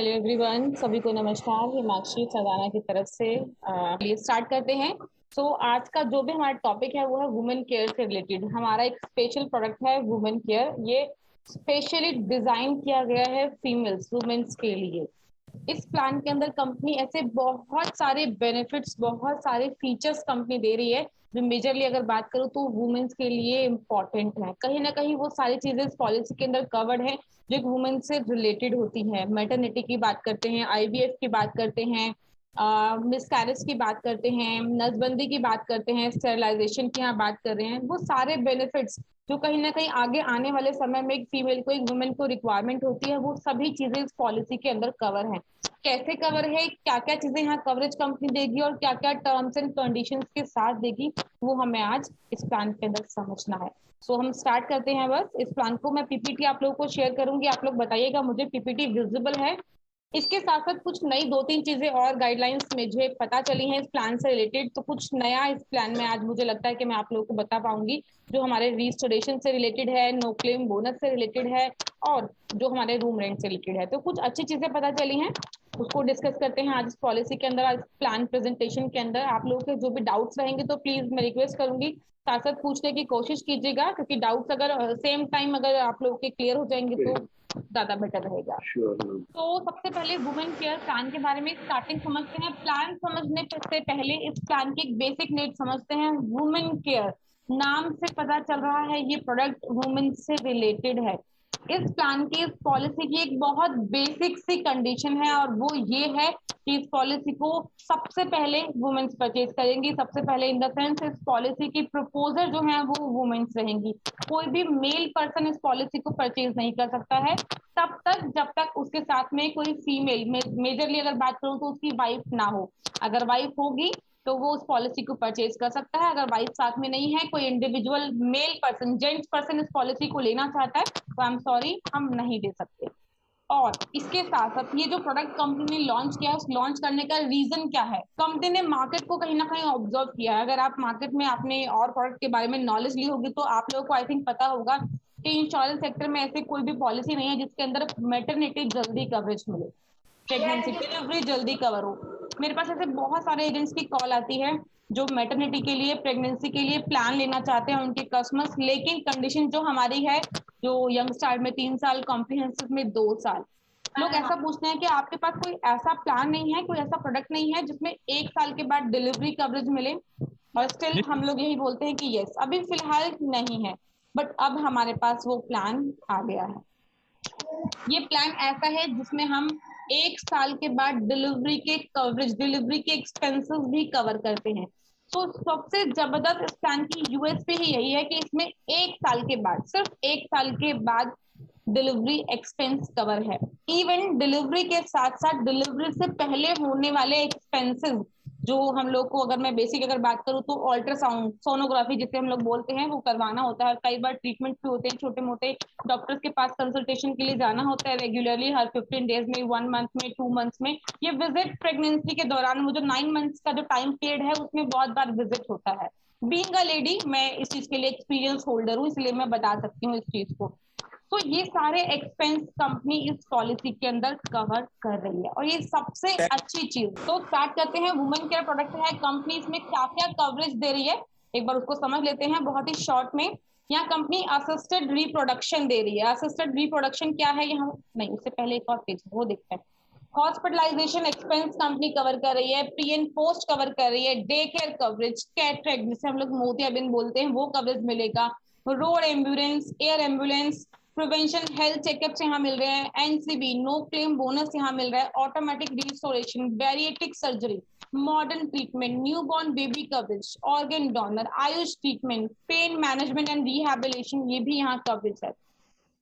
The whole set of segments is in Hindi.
हेलो एवरीवन, सभी को नमस्कार। हिमाक्षी सगाना की तरफ से ये स्टार्ट करते हैं। आज का जो भी हमारा टॉपिक है वो है वुमेन केयर से रिलेटेड। हमारा एक स्पेशल प्रोडक्ट है वुमेन केयर। ये स्पेशली डिजाइन किया गया है फीमेल्स वुमेन्स के लिए। इस प्लान के अंदर कंपनी ऐसे बहुत सारे बेनिफिट्स, बहुत सारे फीचर्स कंपनी दे रही है जो मेजरली अगर बात करूँ तो वुमेन्स के लिए इम्पोर्टेंट है। कहीं ना कहीं वो सारी चीजें इस पॉलिसी के अंदर कवर्ड है जो एक वुमेन से रिलेटेड होती है। मैटरनिटी की बात करते हैं, आईवीएफ की बात करते हैं, मिसकैरेज की बात करते हैं, नसबंदी की बात करते हैं, स्टेरिलाइजेशन की यहाँ बात कर रहे हैं। वो सारे बेनिफिट्स जो कहीं ना कहीं आगे आने वाले समय में एक फीमेल को, एक वुमेन को रिक्वायरमेंट होती है, वो सभी चीजें इस पॉलिसी के अंदर कवर हैं। कैसे कवर है, क्या क्या चीजें यहाँ कवरेज कंपनी देगी और क्या क्या टर्म्स एंड कंडीशंस के साथ देगी, वो हमें आज इस प्लान के अंदर समझना है। हम स्टार्ट करते हैं। बस इस प्लान को मैं पीपीटी आप लोगों को शेयर करूंगी, आप लोग बताइएगा मुझे पीपीटी विजिबल है। इसके साथ साथ कुछ नई दो तीन चीजें और गाइडलाइंस मुझे पता चली हैं इस प्लान से रिलेटेड। तो कुछ नया इस प्लान में आज मुझे लगता है कि मैं आप लोगों को बता पाऊंगी, जो हमारे रिस्टोरेशन से रिलेटेड है, नो क्लेम बोनस से रिलेटेड है और जो हमारे रूम रेंट से रिलेटेड है। तो कुछ अच्छी चीजें पता चली हैं, उसको डिस्कस करते हैं आज इस पॉलिसी के अंदर, आज प्लान प्रेजेंटेशन के अंदर। आप लोगों के जो भी डाउट्स रहेंगे तो प्लीज मैं रिक्वेस्ट करूंगी साथ साथ पूछने की कोशिश कीजिएगा, क्योंकि डाउट्स अगर सेम टाइम अगर आप लोगों के क्लियर हो जाएंगे तो ज्यादा बेटर रहेगा। तो सबसे पहले वुमेन केयर प्लान के बारे में स्टार्टिंग समझते हैं। प्लान समझने से पहले इस प्लान की एक बेसिक नीड समझते हैं। वुमेन केयर नाम से पता चल रहा है ये प्रोडक्ट वुमेन से रिलेटेड है। इस प्लान की, इस पॉलिसी की एक बहुत बेसिक सी कंडीशन है और वो ये है कि इस पॉलिसी को सबसे पहले वुमेन्स परचेज करेंगी। सबसे पहले इन द सेंस इस पॉलिसी की प्रपोजर जो है वो वुमेन्स रहेंगी। कोई भी मेल पर्सन इस पॉलिसी को परचेज नहीं कर सकता है तब तक जब तक उसके साथ में कोई फीमेल, मेजरली अगर बात करूं तो उसकी वाइफ ना हो। अगर वाइफ होगी तो वो उस पॉलिसी को परचेज कर सकता है। अगर वाइफ साथ में नहीं है, कोई individual male person, gents person इस पॉलिसी को लेना चाहता है तो आई एम सॉरी, हम नहीं दे सकते। और इसके साथ साथ ये जो प्रोडक्ट कंपनी ने लॉन्च किया है, उस लॉन्च करने का रीजन क्या है? कंपनी ने मार्केट को कहीं ना कहीं ऑब्जर्व किया है। अगर आप मार्केट में आपने और प्रोडक्ट के बारे में नॉलेज ली होगी तो आप लोगों को आई थिंक पता होगा कि इंश्योरेंस सेक्टर में ऐसे कोई भी पॉलिसी नहीं है जिसके अंदर मैटरनिटी जल्दी कवरेज मिले, प्रेगनेंसी डिलीवरी जल्दी कवर हो। मेरे पास ऐसे बहुत सारे एजेंट्स की कॉल आती है जो मैटरनिटी के लिए, प्रेगनेंसी के लिए प्लान लेना चाहते हैं उनके कस्टमर्स, लेकिन कंडीशन जो हमारी है, जो यंग स्टार में 3 साल, कॉम्प्रिहेंसिव में 2 साल। लोग ऐसा पूछते हैं कि आपके पास कोई ऐसा प्लान नहीं है, कोई ऐसा प्रोडक्ट नहीं है जिसमें 1 साल के बाद डिलीवरी कवरेज मिले? और स्टिल हम लोग यही बोलते हैं कि यस, अभी फिलहाल नहीं है, बट अब हमारे पास वो प्लान आ गया है। ये प्लान ऐसा है जिसमें हम 1 साल के बाद डिलीवरी के कवरेज, डिलीवरी के एक्सपेंसेस भी कवर करते हैं। तो सबसे जबरदस्त इस प्लान की यूएसपी ही यही है कि इसमें 1 साल के बाद, सिर्फ 1 साल के बाद डिलीवरी एक्सपेंस कवर है। इवन डिलीवरी के साथ साथ डिलीवरी से पहले होने वाले एक्सपेंसेस, जो हम लोग को, अगर मैं बेसिक अगर बात करूँ तो अल्ट्रासाउंड, सोनोग्राफी जिसे हम लोग बोलते हैं, वो करवाना होता है। कई बार ट्रीटमेंट भी होते हैं, छोटे मोटे डॉक्टर्स के पास कंसल्टेशन के लिए जाना होता है रेगुलरली, हर 15 डेज में, 1 मंथ में, 2 मंथ्स में। ये विजिट प्रेगनेंसी के दौरान, वो जो 9 मंथ्स का जो टाइम पीरियड है उसमें बहुत बार विजिट होता है। बीइंग अ लेडी, मैं इस चीज के लिए एक्सपीरियंस होल्डर हूँ, इसलिए मैं बता सकती हूँ इस चीज को। तो ये सारे एक्सपेंस कंपनी इस पॉलिसी के अंदर कवर कर रही है और ये सबसे अच्छी चीज। तो स्टार्ट करते हैं, वुमेन केयर प्रोडक्ट है, कंपनी इसमें क्या क्या कवरेज दे रही है एक बार उसको समझ लेते हैं बहुत ही शॉर्ट में। यहाँ कंपनी असिस्टेड रिप्रोडक्शन दे रही है। असिस्टेड रिप्रोडक्शन क्या है? यहाँ नहीं, उससे पहले एक और पेज वो देखते हैं। हॉस्पिटलाइजेशन एक्सपेंस कंपनी कवर कर रही है, प्री एंड पोस्ट कवर कर रही है, डे केयर कवरेज, कैटरेक्ट जिसे हम लोग मोतियाबिंद बोलते हैं, वो कवरेज मिलेगा। Road ambulance, air ambulance, prevention health checkups यहाँ मिल रहे हैं, एनसीबी नो क्लेम बोनस यहाँ मिल रहा है, automatic restoration, bariatric surgery, modern treatment, newborn baby coverage, organ donor, Ayush treatment, pain management and rehabilitation, ये भी यहाँ कवरेज है।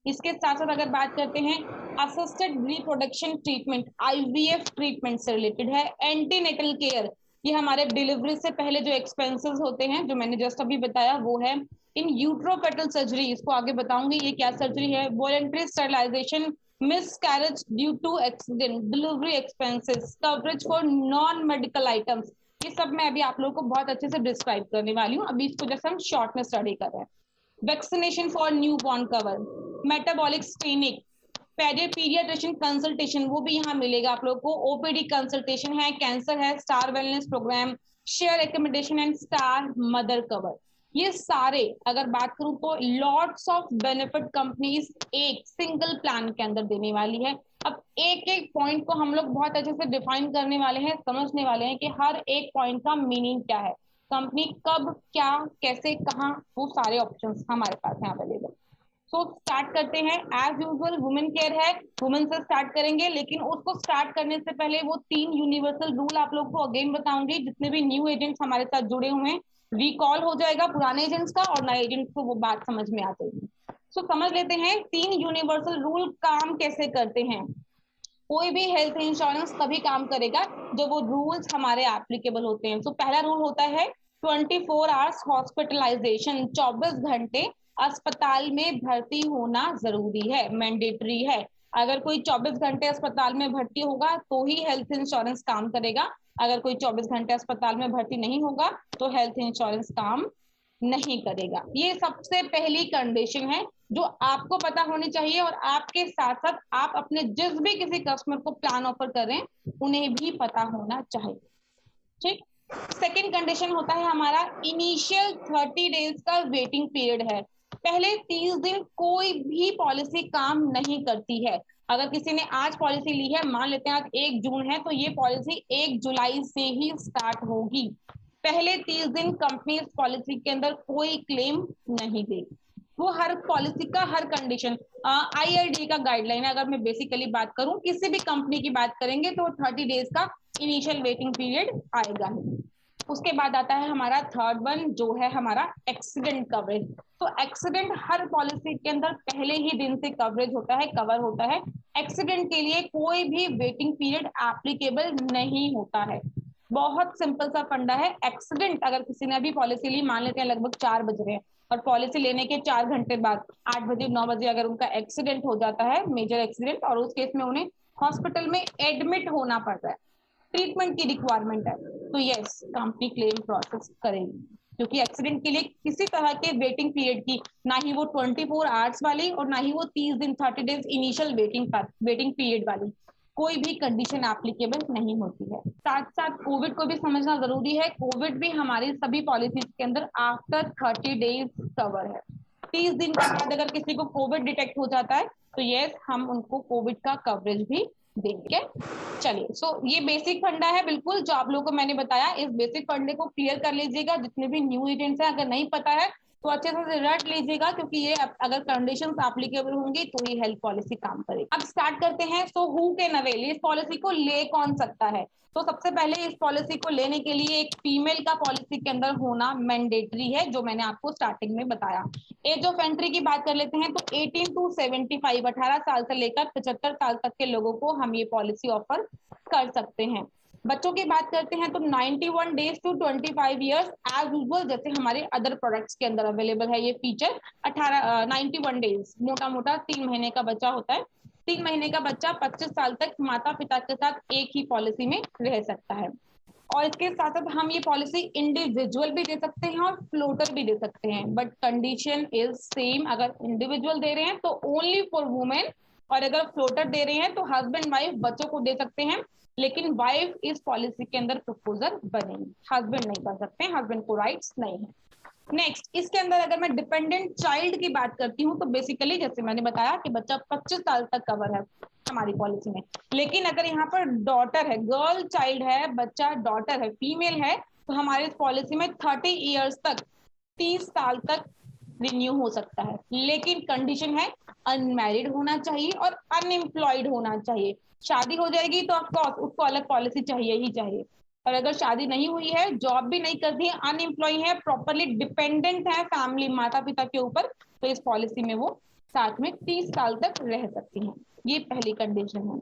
इसके साथ साथ अगर बात करते हैं assisted reproduction treatment, IVF treatment से रिलेटेड है। एंटीनेटल केयर, ये हमारे डिलीवरी से पहले जो एक्सपेंसेस होते हैं, जो मैंने जस्ट अभी बताया वो है। इन यूट्रोपेटल सर्जरी, इसको आगे बताऊंगी ये क्या सर्जरी है। Voluntary sterilisation, miscarriage due to accident, delivery expenses, coverage for non medical items, ये सब मैं अभी आप लोगों को बहुत अच्छे से डिस्क्राइब करने वाली हूँ। अभी इसको जैसे हम शॉर्ट में स्टडी कर रहे हैं। Vaccination for new born cover, metabolic screening, paediatrician consultation वो भी यहाँ मिलेगा आप लोग को, ओपीडी कंसल्टेशन है, कैंसर है, star wellness programme, share accommodation and star mother cover. ये सारे अगर बात करूं तो लॉट्स ऑफ बेनिफिट कंपनीज एक सिंगल प्लान के अंदर देने वाली है। अब एक एक पॉइंट को हम लोग बहुत अच्छे से डिफाइन करने वाले हैं, समझने वाले हैं कि हर एक पॉइंट का मीनिंग क्या है, कंपनी कब क्या कैसे कहाँ, वो सारे ऑप्शंस हमारे पास हैं अवेलेबल। सो स्टार्ट करते हैं। एज यूजुअल वुमेन केयर है, वुमेन से स्टार्ट करेंगे, लेकिन उसको स्टार्ट करने से पहले वो 3 यूनिवर्सल रूल आप लोग को अगेन बताऊंगी। जितने भी न्यू एजेंट्स हमारे साथ जुड़े हुए हैं, रिकॉल हो जाएगा पुराने एजेंट्स का और नए एजेंट्स को वो बात समझ में आ जाएगी। सो समझ लेते हैं 3 यूनिवर्सल रूल काम कैसे करते हैं। कोई भी हेल्थ इंश्योरेंस तभी काम करेगा जब वो रूल्स हमारे एप्लीकेबल होते हैं। सो पहला रूल होता है 24 आवर्स हॉस्पिटलाइजेशन, 24 घंटे अस्पताल में भर्ती होना जरूरी है, मैंडेटरी है। अगर कोई 24 घंटे अस्पताल में भर्ती होगा तो ही हेल्थ इंश्योरेंस काम करेगा। अगर कोई 24 घंटे अस्पताल में भर्ती नहीं होगा तो हेल्थ इंश्योरेंस काम नहीं करेगा। ये सबसे पहली कंडीशन है जो आपको पता होनी चाहिए, और आपके साथ साथ आप अपने जिस भी किसी कस्टमर को प्लान ऑफर कर रहे हैं उन्हें भी पता होना चाहिए। ठीक। सेकेंड कंडीशन होता है हमारा इनिशियल 30 डेज का वेटिंग पीरियड है। पहले 30 दिन कोई भी पॉलिसी काम नहीं करती है। अगर किसी ने आज पॉलिसी ली है, मान लेते हैं आज 1 जून है, तो ये पॉलिसी 1 जुलाई से ही स्टार्ट होगी। पहले 30 दिन कंपनी इस पॉलिसी के अंदर कोई क्लेम नहीं देगी। वो हर पॉलिसी का हर कंडीशन IRDA का गाइडलाइन है। अगर मैं बेसिकली बात करूं, किसी भी कंपनी की बात करेंगे तो 30 डेज का इनिशियल वेटिंग पीरियड आएगा। उसके बाद आता है हमारा थर्ड वन जो है हमारा एक्सीडेंट कवरेज। तो एक्सीडेंट हर पॉलिसी के अंदर पहले ही दिन से कवरेज होता है, कवर होता है। एक्सीडेंट के लिए कोई भी वेटिंग पीरियड एप्लीकेबल नहीं होता है। बहुत सिंपल सा फंडा है। एक्सीडेंट अगर किसी ने अभी पॉलिसी ली, मान लेते हैं लगभग 4 बज रहे हैं, और पॉलिसी लेने के 4 घंटे बाद 8 बजे 9 बजे अगर उनका एक्सीडेंट हो जाता है, मेजर एक्सीडेंट, और उस केस में उन्हें हॉस्पिटल में एडमिट होना पड़ता है, ट्रीटमेंट की रिक्वायरमेंट है, तो यस कंपनी क्लेम प्रोसेस करेगी। क्योंकि एक्सीडेंट के लिए किसी तरह के वेटिंग पीरियड की ना ही वो 24 आवर्स वाली और ना ही वो 30 दिन 30 डेज इनिशियल वेटिंग पीरियड वाली कोई भी कंडीशन एप्लीकेबल नहीं होती है। साथ साथ कोविड को भी समझना जरूरी है। कोविड भी हमारी सभी पॉलिसीज के अंदर आफ्टर 30 डेज कवर है। 30 दिन के बाद अगर किसी को कोविड डिटेक्ट हो जाता है तो यस हम उनको कोविड का कवरेज भी देंगे। चलिए, सो ये बेसिक फंडा है बिल्कुल जो आप लोगों को मैंने बताया। इस बेसिक फंडे को क्लियर कर लीजिएगा। जितने भी न्यू एजेंट्स हैं, अगर नहीं पता है तो अच्छे से रट लीजिएगा, क्योंकि ये अगर कंडीशंस एप्लीकेबल होंगी तो ये हेल्थ पॉलिसी काम करेगी। अब स्टार्ट करते हैं। सो हु कैन अवेल, इस पॉलिसी को ले कौन सकता है? तो सबसे पहले इस पॉलिसी को लेने के लिए एक फीमेल का पॉलिसी के अंदर होना मैंडेटरी है, जो मैंने आपको स्टार्टिंग में बताया। एज ऑफ एंट्री की बात कर लेते हैं तो 18 टू 75, 18 साल से लेकर 75 साल तक के लोगों को हम ये पॉलिसी ऑफर कर सकते हैं। बच्चों की बात करते हैं तो 91 days to 25 years age usual, जैसे हमारे अदर प्रोडक्ट्स के अंदर अवेलेबल है ये फीचर। 91 डेज मोटा मोटा 3 महीने का बच्चा होता है। 3 महीने का बच्चा 25 साल तक माता पिता के साथ एक ही पॉलिसी में रह सकता है। और इसके साथ साथ हम ये पॉलिसी इंडिविजुअल भी दे सकते हैं और फ्लोटर भी दे सकते हैं, बट कंडीशन इज सेम। अगर इंडिविजुअल दे रहे हैं तो ओनली फॉर वुमेन, और अगर फ्लोटर दे रहे हैं तो हस्बैंड वाइफ बच्चों को दे सकते हैं, लेकिन वाइफ इस पॉलिसी के अंदर प्रपोजर बनेगी, हस्बैंड नहीं कर सकते, हस्बैंड को राइट्स नहीं है। नेक्स्ट, इसके अंदर अगर मैं डिपेंडेंट चाइल्ड की बात करती हूँ तो बेसिकली जैसे मैंने बताया कि बच्चा 25 साल तक कवर है हमारी पॉलिसी में। लेकिन अगर यहाँ पर डॉटर है, गर्ल चाइल्ड है, बच्चा डॉटर है, फीमेल है, तो हमारे इस पॉलिसी में 30 ईयर्स तक, 30 साल तक रिन्यू हो सकता है। लेकिन कंडीशन है अनमैरिड होना चाहिए और अनएम्प्लॉयड होना चाहिए। शादी हो जाएगी तो ऑफकोर्स उसको अलग पॉलिसी चाहिए ही चाहिए, और अगर शादी नहीं हुई है, जॉब भी नहीं करती है, अनएम्प्लॉय है, प्रॉपरली डिपेंडेंट है फैमिली माता पिता के ऊपर, तो इस पॉलिसी में वो साथ में 30 साल तक रह सकती हैं। ये पहली कंडीशन है।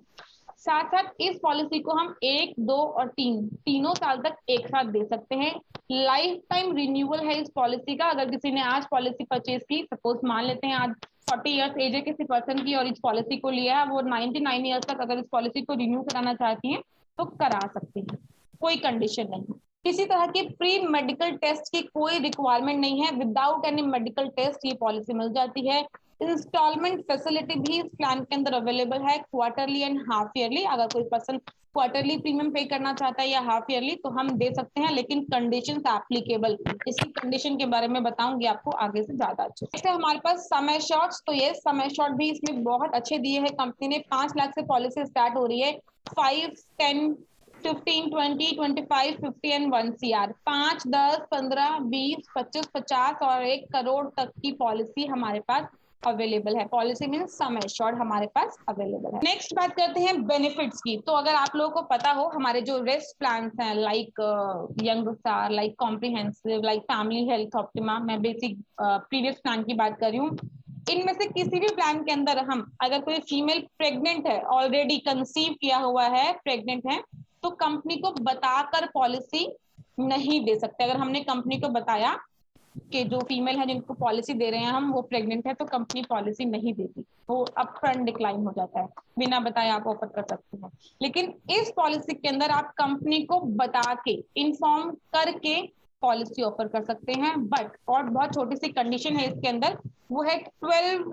साथ साथ इस पॉलिसी को हम 1, 2 और 3 तीनों साल तक एक साथ दे सकते हैं। लाइफ टाइम रिन्यूअल है इस पॉलिसी का। अगर किसी ने आज पॉलिसी परचेज की, सपोज मान लेते हैं आज 40 ईयर्स एज है किसी पर्सन की और इस पॉलिसी को लिया है, वो 99 ईयर्स तक अगर इस पॉलिसी को रिन्यू कराना चाहती हैं तो करा सकती हैं, कोई कंडीशन नहीं। किसी तरह की प्री मेडिकल टेस्ट की कोई रिक्वायरमेंट नहीं है। विदाउट एनी मेडिकल टेस्ट ये पॉलिसी मिल जाती है। इंस्टॉलमेंट फैसिलिटी भी इस प्लान के अंदर अवेलेबल है, क्वार्टरली एंड हाफ ईयरली। अगर कोई पर्सन क्वार्टरली प्रीमियम पे करना चाहता है या हाफ ईयरली तो हम दे सकते हैं, लेकिन कंडीशंस एप्लीकेबल, इसकी कंडीशन के बारे में बताऊंगी आपको आगे से ज्यादा अच्छे से। जैसे हमारे पास सम एश्योर्ड, तो ये सम एश्योर्ड भी इसमें बहुत अच्छे दिए हैं कंपनी ने। 5 लाख से पॉलिसी स्टार्ट हो रही है, 5, 10, 15, 20, 25, 50 एंड 1 CR। 5, 10, 15, 20, 25, 50 और 1 करोड़ तक की पॉलिसी हमारे पास अवेलेबल है। पॉलिसी मींस सम एश्योर्ड हमारे पास अवेलेबल है। नेक्स्ट बात करते हैं बेनिफिट्स की। तो अगर आप लोगों को पता हो, हमारे जो रेस्ट प्लान्स हैं like young star, like comprehensive, like family health optima, मैं बेसिक प्रीवियस प्लान की बात कर रही हूँ, इनमें से किसी भी प्लान के अंदर हम, अगर कोई फीमेल प्रेग्नेंट है, ऑलरेडी कंसीव किया हुआ है, प्रेग्नेंट है, तो कंपनी को बताकर पॉलिसी नहीं दे सकते। अगर हमने कंपनी को बताया कि जो फीमेल है जिनको पॉलिसी दे रहे हैं हम, वो प्रेग्नेंट है, तो कंपनी पॉलिसी नहीं देती, वो अपफ्रंट डिक्लाइन हो जाता है। बिना बताए आप ऑफर कर सकते हैं। लेकिन इस पॉलिसी के अंदर आप कंपनी को बता के, इन्फॉर्म करके पॉलिसी ऑफर कर सकते हैं। बट और बहुत छोटी सी कंडीशन है इसके अंदर, वो है 12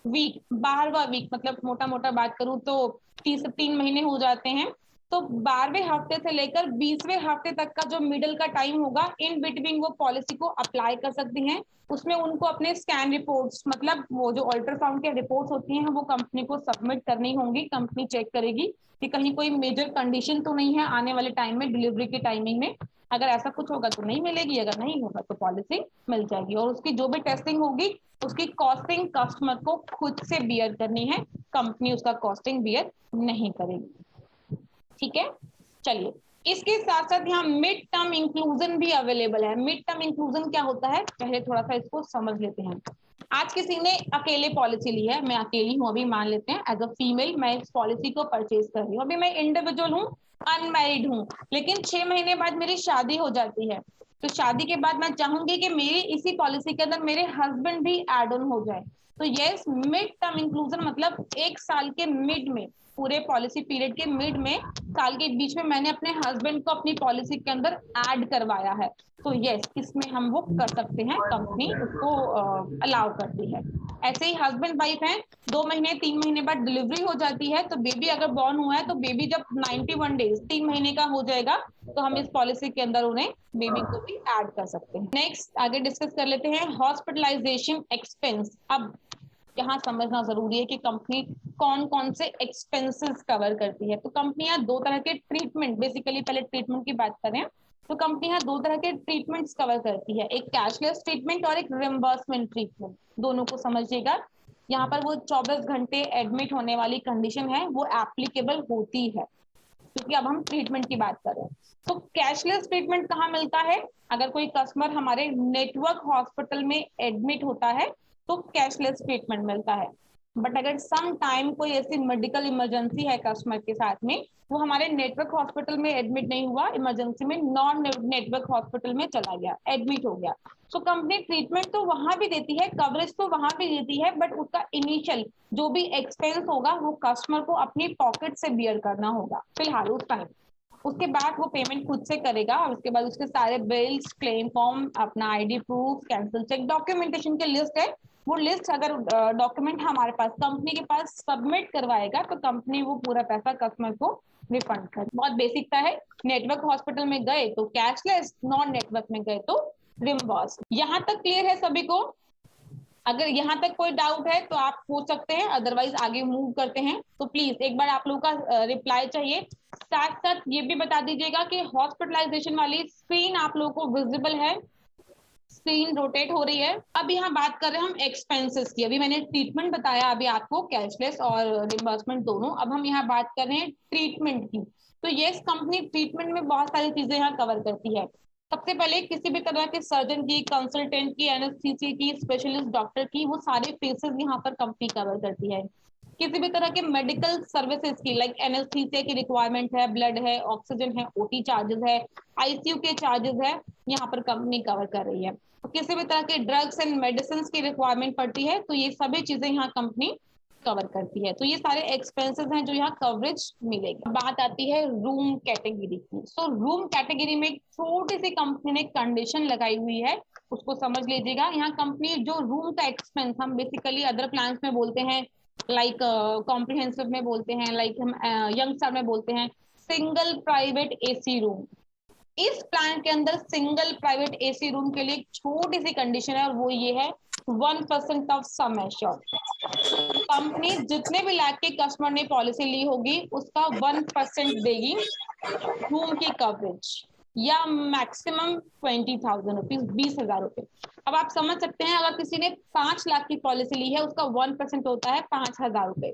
वीक, 12वां वीक, मतलब मोटा मोटा बात करूं तो 3 महीने हो जाते हैं। तो 12वें हफ्ते से लेकर 20वें हफ्ते तक का जो मिडल का टाइम होगा, इन बिटवीन वो पॉलिसी को अप्लाई कर सकती हैं। उसमें उनको अपने स्कैन रिपोर्ट्स, मतलब वो जो अल्ट्रासाउंड के रिपोर्ट्स होती हैं, वो कंपनी को सबमिट करनी होंगी। कंपनी चेक करेगी कि कहीं कोई मेजर कंडीशन तो नहीं है आने वाले टाइम में, डिलीवरी के टाइमिंग में। अगर ऐसा कुछ होगा तो नहीं मिलेगी, अगर नहीं होगा तो पॉलिसी मिल जाएगी। और उसकी जो भी टेस्टिंग होगी, उसकी कॉस्टिंग कस्टमर को खुद से बियर करनी है, कंपनी उसका कॉस्टिंग बियर नहीं करेगी। ठीक है, चलिए। इसके साथ साथ यहाँ मिड टर्म इंक्लूजन भी अवेलेबल है। मिड टर्म इंक्लूजन क्या होता है, पहले थोड़ा सा इसको समझ लेते हैं। आज किसी ने अकेले पॉलिसी ली है, मैं अकेली हूँ अभी, मान लेते हैं एज अ फीमेल मैं इस पॉलिसी को परचेज कर रही हूँ। अभी मैं इंडिविजुअल हूँ, अनमैरिड हूँ, लेकिन 6 महीने बाद मेरी शादी हो जाती है। तो शादी के बाद मैं चाहूंगी कि मेरी इसी पॉलिसी के अंदर मेरे हस्बैंड भी एड ऑन हो जाए। तो यस, मिड टर्म इंक्लूजन मतलब 1 साल के मिड में, पूरे पॉलिसी पीरियड के मिड में, साल के बीच में मैंने अपने हस्बैंड को अपनी पॉलिसी के अंदर ऐड करवाया है। तो यस, इसमें हम वो कर सकते हैं, कंपनी उसको अलाउ करती है। ऐसे ही हस्बैंड वाइफ हैं, 2 महीने 3 महीने बाद डिलीवरी हो जाती है, तो बेबी अगर बॉर्न हुआ है, तो बेबी जब 91 डेज 3 महीने का हो जाएगा, तो हम इस पॉलिसी के अंदर उन्हें बेबी को भी ऐड कर सकते हैं। नेक्स्ट आगे डिस्कस कर लेते हैं हॉस्पिटलाइजेशन एक्सपेंस। अब यहाँ समझना जरूरी है कि कंपनी कौन कौन से एक्सपेंसेस कवर करती है। तो कंपनियां 2 तरह के ट्रीटमेंट, बेसिकली पहले ट्रीटमेंट की बात करें तो कंपनियां 2 तरह के ट्रीटमेंट्स कवर करती है, एक कैशलेस ट्रीटमेंट और एक रिम्बर्समेंट ट्रीटमेंट। दोनों को समझिएगा। यहाँ पर वो 24 घंटे एडमिट होने वाली कंडीशन है, वो एप्लीकेबल होती है, क्योंकि अब हम ट्रीटमेंट की बात करें। तो कैशलेस ट्रीटमेंट कहाँ मिलता है, अगर कोई कस्टमर हमारे नेटवर्क हॉस्पिटल में एडमिट होता है तो कैशलेस ट्रीटमेंट मिलता है। बट अगर सम टाइम कोई ऐसी मेडिकल इमरजेंसी है कस्टमर के साथ में, वो हमारे नेटवर्क हॉस्पिटल में एडमिट नहीं हुआ, इमरजेंसी में नॉन नेटवर्क हॉस्पिटल में चला गया, एडमिट हो गया, तो कंपनी ट्रीटमेंट तो वहां भी देती है, कवरेज तो वहां भी देती है, बट उसका इनिशियल जो भी एक्सपेंस होगा वो कस्टमर को अपनी पॉकेट से बियर करना होगा फिलहाल उस टाइम। उसके बाद वो पेमेंट खुद से करेगा, और उसके बाद उसके सारे बिल्स, क्लेम फॉर्म, अपना ID proof, cancel cheque, documentation की लिस्ट है, वो लिस्ट अगर डॉक्यूमेंट हमारे पास, कंपनी के पास सबमिट करवाएगा, तो कंपनी वो पूरा पैसा कस्टमर को रिफंड कर। बहुत बेसिक सा है। नेटवर्क हॉस्पिटल में गए तो कैशलेस, नॉन नेटवर्क में गए तो रिम्बर्स। यहाँ तक क्लियर है सभी को? अगर यहाँ तक कोई डाउट है तो आप पूछ सकते हैं, अदरवाइज आगे मूव करते हैं। तो प्लीज एक बार आप लोगों का रिप्लाई चाहिए। साथ साथ ये भी बता दीजिएगा कि हॉस्पिटलाइजेशन वाली स्क्रीन आप लोगों को विजिबल है, स्क्रीन रोटेट हो रही है। अब यहाँ बात कर रहे हैं हम एक्सपेंसेस की। अभी मैंने ट्रीटमेंट बताया अभी आपको, कैशलेस और रिम्बर्समेंट दोनों। अब हम यहाँ बात कर रहे हैं ट्रीटमेंट की। तो ये कंपनी ट्रीटमेंट में बहुत सारी चीजें यहाँ कवर करती है। सबसे पहले किसी भी तरह के सर्जन की, कंसल्टेंट की, एनेस्थीसिया की, स्पेशलिस्ट डॉक्टर की, वो सारे फेसेस यहाँ पर कंपनी कवर करती है। किसी भी तरह के मेडिकल सर्विसेज की, लाइक एनेस्थीसिया की रिक्वायरमेंट है, ब्लड है, ऑक्सीजन है, ओटी चार्जेस है, आईसीयू के चार्जेस है, यहाँ पर कंपनी कवर कर रही है। तो किसी भी तरह के ड्रग्स एंड मेडिसिन की रिक्वायरमेंट पड़ती है, तो ये सभी चीजें यहाँ कंपनी कवर करती है। तो ये सारे एक्सपेंसेस हैं जो यहाँ कवरेज मिलेगी। बात आती है रूम कैटेगरी की। सो रूम कैटेगरी में एक छोटी सी कंपनी ने कंडीशन लगाई हुई है उसको समझ लीजिएगा। यहाँ कंपनी जो रूम का एक्सपेंस हम बेसिकली अदर प्लान्स में बोलते हैं, लाइक कॉम्प्रिहेंसिव में बोलते हैं, लाइक हम यंग स्टार में बोलते हैं सिंगल प्राइवेट एसी रूम। इस प्लान के अंदर सिंगल प्राइवेट एसी रूम के लिए एक छोटी सी कंडीशन है और वो ये है 1% ऑफ सम एश्योर्ड। कंपनी जितने भी लाख के कस्टमर ने पॉलिसी ली होगी उसका 1% देगी रूम की कवरेज, या मैक्सिमम 20,000 रुपीज, 20,000 रुपए। अब आप समझ सकते हैं अगर किसी ने 5 लाख की पॉलिसी ली है उसका 1% होता है 5,000 रुपए,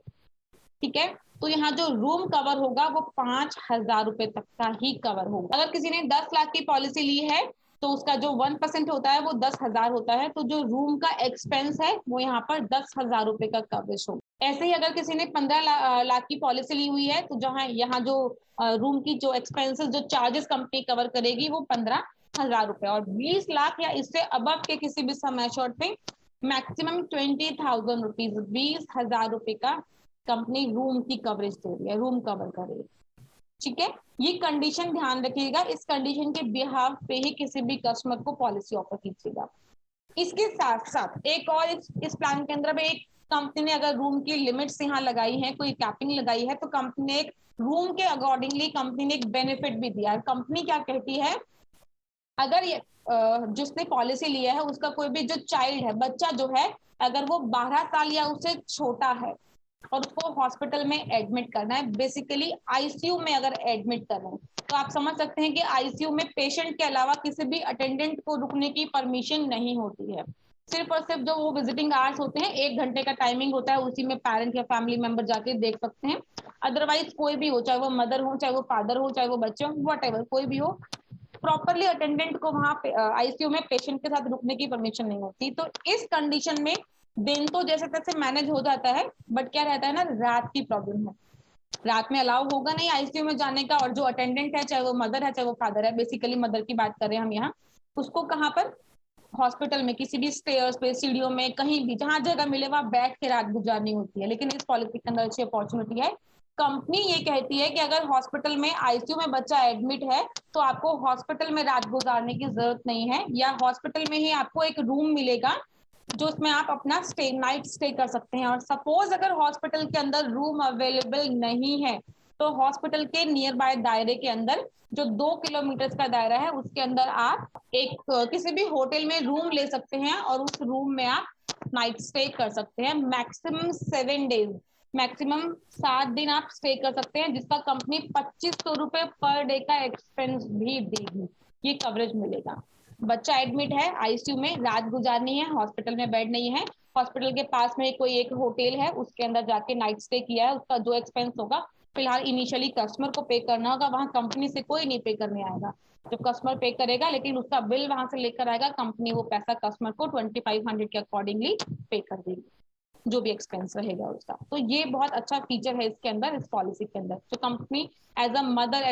ठीक है। तो यहाँ जो रूम कवर होगा वो 5,000 रुपए तक का ही कवर होगा। अगर किसी ने 10 लाख की पॉलिसी ली है तो उसका जो 1% होता है वो 10,000 होता है, तो जो रूम का एक्सपेंस है वो यहाँ पर 10,000 रुपए का कवरेज होगा। ऐसे ही अगर किसी ने 15 लाख की पॉलिसी ली हुई है तो जहाँ यहाँ जो रूम की जो एक्सपेंसेस जो चार्जेस कंपनी कवर करेगी वो 15,000 रुपए, और 20 लाख या इससे अबव के किसी भी सम एश्योर्ड पे मैक्सिमम 20,000 रुपीज, 20,000 रुपए का कंपनी रूम की कवरेज दे रही है, रूम कवर कर रही है, ठीक है। ये कंडीशन ध्यान रखिएगा, इस कंडीशन के बिहाफ पे ही किसी भी कस्टमर को पॉलिसी ऑफर कीजिएगा। इसके साथ साथ एक और इस प्लान के अंदर एक कंपनी ने अगर रूम की लिमिट्स यहाँ लगाई है, कोई कैपिंग लगाई है, तो कंपनी ने एक रूम के अकॉर्डिंगली कंपनी ने एक बेनिफिट भी दिया है। कंपनी क्या कहती है, अगर ये जिसने पॉलिसी लिया है उसका कोई भी जो चाइल्ड है, बच्चा जो है, अगर वो 12 साल या उससे छोटा है और उसको हॉस्पिटल में एडमिट करना है, बेसिकली आईसीयू में अगर एडमिट करना है, तो आप समझ सकते हैं कि आईसीयू में पेशेंट के अलावा किसी भी अटेंडेंट को रुकने की परमिशन नहीं होती है। सिर्फ और सिर्फ जो वो विजिटिंग आवर्स होते हैं 1 घंटे का टाइमिंग होता है, उसी में पेरेंट या फैमिली मेंबर जाके देख सकते हैं। अदरवाइज कोई भी हो, चाहे वो मदर हो, चाहे वो फादर हो, चाहे वो बच्चे हो, वट कोई भी हो, प्रॉपरली अटेंडेंट को वहां पे आईसीयू में पेशेंट के साथ रुकने की परमिशन नहीं होती। तो इस कंडीशन में दिन तो जैसे तैसे मैनेज हो जाता है, बट क्या रहता है ना, रात की प्रॉब्लम है, रात में अलाउ होगा नहीं आईसीयू में जाने का, और जो अटेंडेंट है चाहे वो मदर है चाहे वो फादर है, बेसिकली मदर की बात कर रहे हैं हम यहाँ, उसको कहाँ पर, हॉस्पिटल में किसी भी स्टेयर्स पे, सीढ़ियों में, कहीं भी जहां जगह मिले वहां बैठ के रात गुजारनी होती है। लेकिन इस पॉलिसी के अंदर अच्छी अपॉर्चुनिटी है, कंपनी ये कहती है कि अगर हॉस्पिटल में आईसीयू में बच्चा एडमिट है तो आपको हॉस्पिटल में रात गुजारने की जरूरत नहीं है, या हॉस्पिटल में ही आपको एक रूम मिलेगा जो उसमें आप अपना नाइट स्टे कर सकते हैं। और सपोज अगर हॉस्पिटल के अंदर रूम अवेलेबल नहीं है तो हॉस्पिटल के नियर बाय दायरे के अंदर जो 2 किलोमीटर का दायरा है उसके अंदर आप एक किसी भी होटल में रूम ले सकते हैं और उस रूम में आप नाइट स्टे कर सकते हैं। मैक्सिमम 7 डेज, मैक्सिमम 7 दिन आप स्टे कर सकते हैं, जिसका कंपनी 2,500 रुपए पर डे का एक्सपेंस भी देगी। ये कवरेज मिलेगा। बच्चा एडमिट है आईसीयू में, रात गुजारनी है, हॉस्पिटल में बेड नहीं है, हॉस्पिटल के पास में कोई एक होटल है उसके अंदर जाके नाइट स्टे किया है, उसका जो एक्सपेंस होगा फिलहाल इनिशियली कस्टमर को पे करना होगा, वहां कंपनी से कोई नहीं पे करने आएगा। जब कस्टमर पे करेगा लेकिन उसका बिल वहां से लेकर आएगा, कंपनी वो पैसा कस्टमर को 2,500 के अकॉर्डिंगली पे कर देगी, जो भी एक्सपेंस रहेगा उसका। तो ये बहुत अच्छा फीचर है इसके अंदर, इस पॉलिसी के अंदर, तो कंपनी एज अ मदर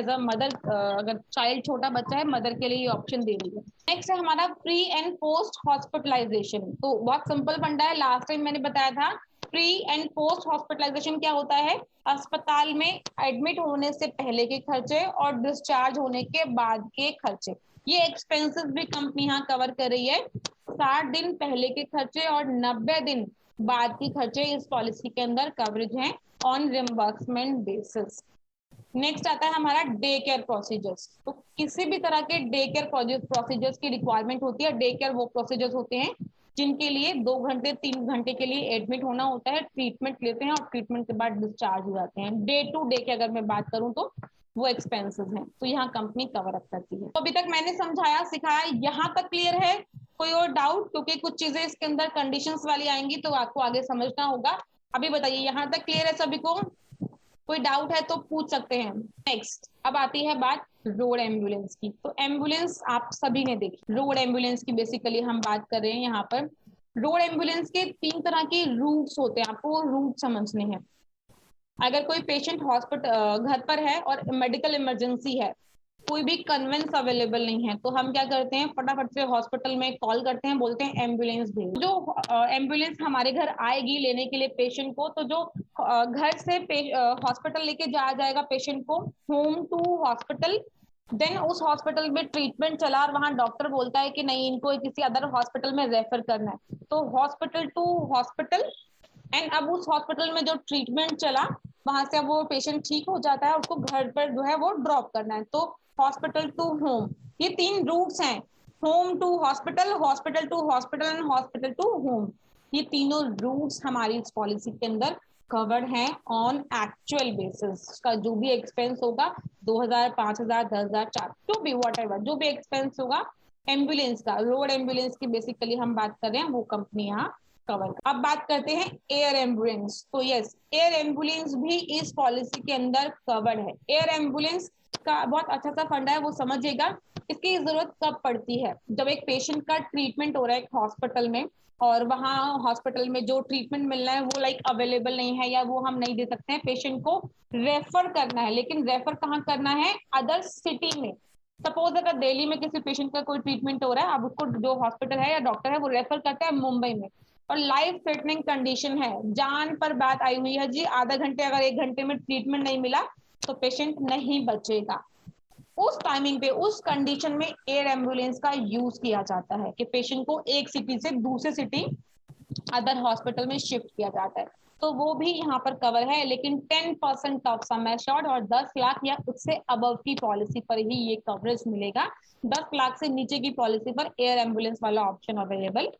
अगर चाइल्ड छोटा बच्चा है, मदर के लिए ये ऑप्शन दे रही है। नेक्स्ट है हमारा प्री एंड पोस्ट हॉस्पिटलाइजेशन। तो बहुत सिंपल फंडा है, लास्ट टाइम मैंने बताया था प्री एंड पोस्ट हॉस्पिटलाइजेशन क्या होता है, अस्पताल में एडमिट होने से पहले के खर्चे और डिस्चार्ज होने के बाद के खर्चे, ये एक्सपेंसेस भी कंपनी यहाँ कवर कर रही है। 60 दिन पहले के खर्चे और 90 दिन बाद की खर्चे इस पॉलिसी के अंदर कवरेज हैं ऑन रिम्बर्समेंट बेसिस। नेक्स्ट आता है हमारा डे केयर प्रोसीजर्स। तो किसी भी तरह के डे केयर प्रोसीजर्स की रिक्वायरमेंट होती है। डे केयर वो प्रोसीजर्स होते हैं जिनके लिए 2 घंटे 3 घंटे के लिए एडमिट होना होता है, ट्रीटमेंट लेते हैं और ट्रीटमेंट के बाद डिस्चार्ज हो जाते हैं। डे टू डे की अगर मैं बात करूं तो वो एक्सपेंसेस हैं, तो यहाँ कंपनी कवर अप करती है। तो अभी तक मैंने समझाया सिखाया, यहाँ तक क्लियर है? कोई और डाउट? क्योंकि कुछ चीजें इसके अंदर कंडीशंस वाली आएंगी तो आपको आगे समझना होगा। अभी बताइए यहाँ तक क्लियर है सभी को? कोई डाउट है तो पूछ सकते हैं। नेक्स्ट अब आती है बात रोड एम्बुलेंस की। तो एम्बुलेंस आप सभी ने देखी, रोड एम्बुलेंस की बेसिकली हम बात कर रहे हैं यहाँ पर। रोड एम्बुलेंस के 3 तरह के रूट्स होते हैं, आपको रूट समझने हैं। अगर कोई पेशेंट हॉस्पिटल घर पर है और मेडिकल इमरजेंसी है, कोई भी कन्वेंस अवेलेबल नहीं है, तो हम क्या करते हैं, फटाफट से हॉस्पिटल में कॉल करते हैं, बोलते हैं एम्बुलेंस भेज। जो एम्बुलेंस हमारे घर आएगी लेने के लिए पेशेंट को, तो जो घर से हॉस्पिटल लेके जाया जाएगा पेशेंट को, होम टू हॉस्पिटल देन उस हॉस्पिटल में ट्रीटमेंट चला और वहां डॉक्टर बोलता है कि नहीं, इनको किसी अदर हॉस्पिटल में रेफर करना है, तो हॉस्पिटल टू हॉस्पिटल, एंड अब उस हॉस्पिटल में जो ट्रीटमेंट चला वहां से अब वो पेशेंट ठीक हो जाता है, उसको घर पर जो है वो ड्रॉप करना है, तो हॉस्पिटल टू होम, ये 3 रूट्स हैं, home to hospital, hospital to hospital and hospital to home. ये तीनों रूट्स हमारी इस पॉलिसी के अंदर कवर्ड हैं ऑन एक्चुअल बेसिस। का जो भी एक्सपेंस होगा 2000, 5000, 10,000, 4, जो भी वॉट एवर जो भी एक्सपेंस होगा एम्बुलेंस का, रोड एम्बुलेंस की बेसिकली हम बात कर रहे हैं, वो कंपनी यहाँ कवर। अब बात करते हैं एयर एम्बुलेंस। तो यस, एयर एम्बुलेंस भी इस पॉलिसी के अंदर कवर्ड है। एयर एम्बुलेंस का बहुत अच्छा सा फंडा है, वो समझिएगा। इसकी जरूरत कब पड़ती है? जब एक पेशेंट का ट्रीटमेंट हो रहा है एक हॉस्पिटल में, और वहां हॉस्पिटल में जो ट्रीटमेंट मिलना है वो अवेलेबल नहीं है, या वो हम नहीं दे सकते हैं, पेशेंट को रेफर करना है, लेकिन रेफर कहाँ करना है? अदर सिटी में। सपोज अगर दिल्ली में किसी पेशेंट का कोई ट्रीटमेंट हो रहा है, अब उसको जो हॉस्पिटल है या डॉक्टर है वो रेफर करता है मुंबई में, और लाइफ थ्रेटनिंग कंडीशन है, जान पर बात आई हुई है जी, आधा घंटे अगर 1 घंटे में ट्रीटमेंट नहीं मिला तो पेशेंट नहीं बचेगा। उस टाइमिंग पे, उस कंडीशन में एयर एम्बुलेंस का यूज किया जाता है कि पेशेंट को एक सिटी से दूसरे सिटी अदर हॉस्पिटल में शिफ्ट किया जाता है, तो वो भी यहाँ पर कवर है, लेकिन 10% ऑफ सम एश्योर्ड और 10 लाख या उससे अबव की पॉलिसी पर ही ये कवरेज मिलेगा। 10 लाख से नीचे की पॉलिसी पर एयर एम्बुलेंस वाला ऑप्शन अवेलेबल।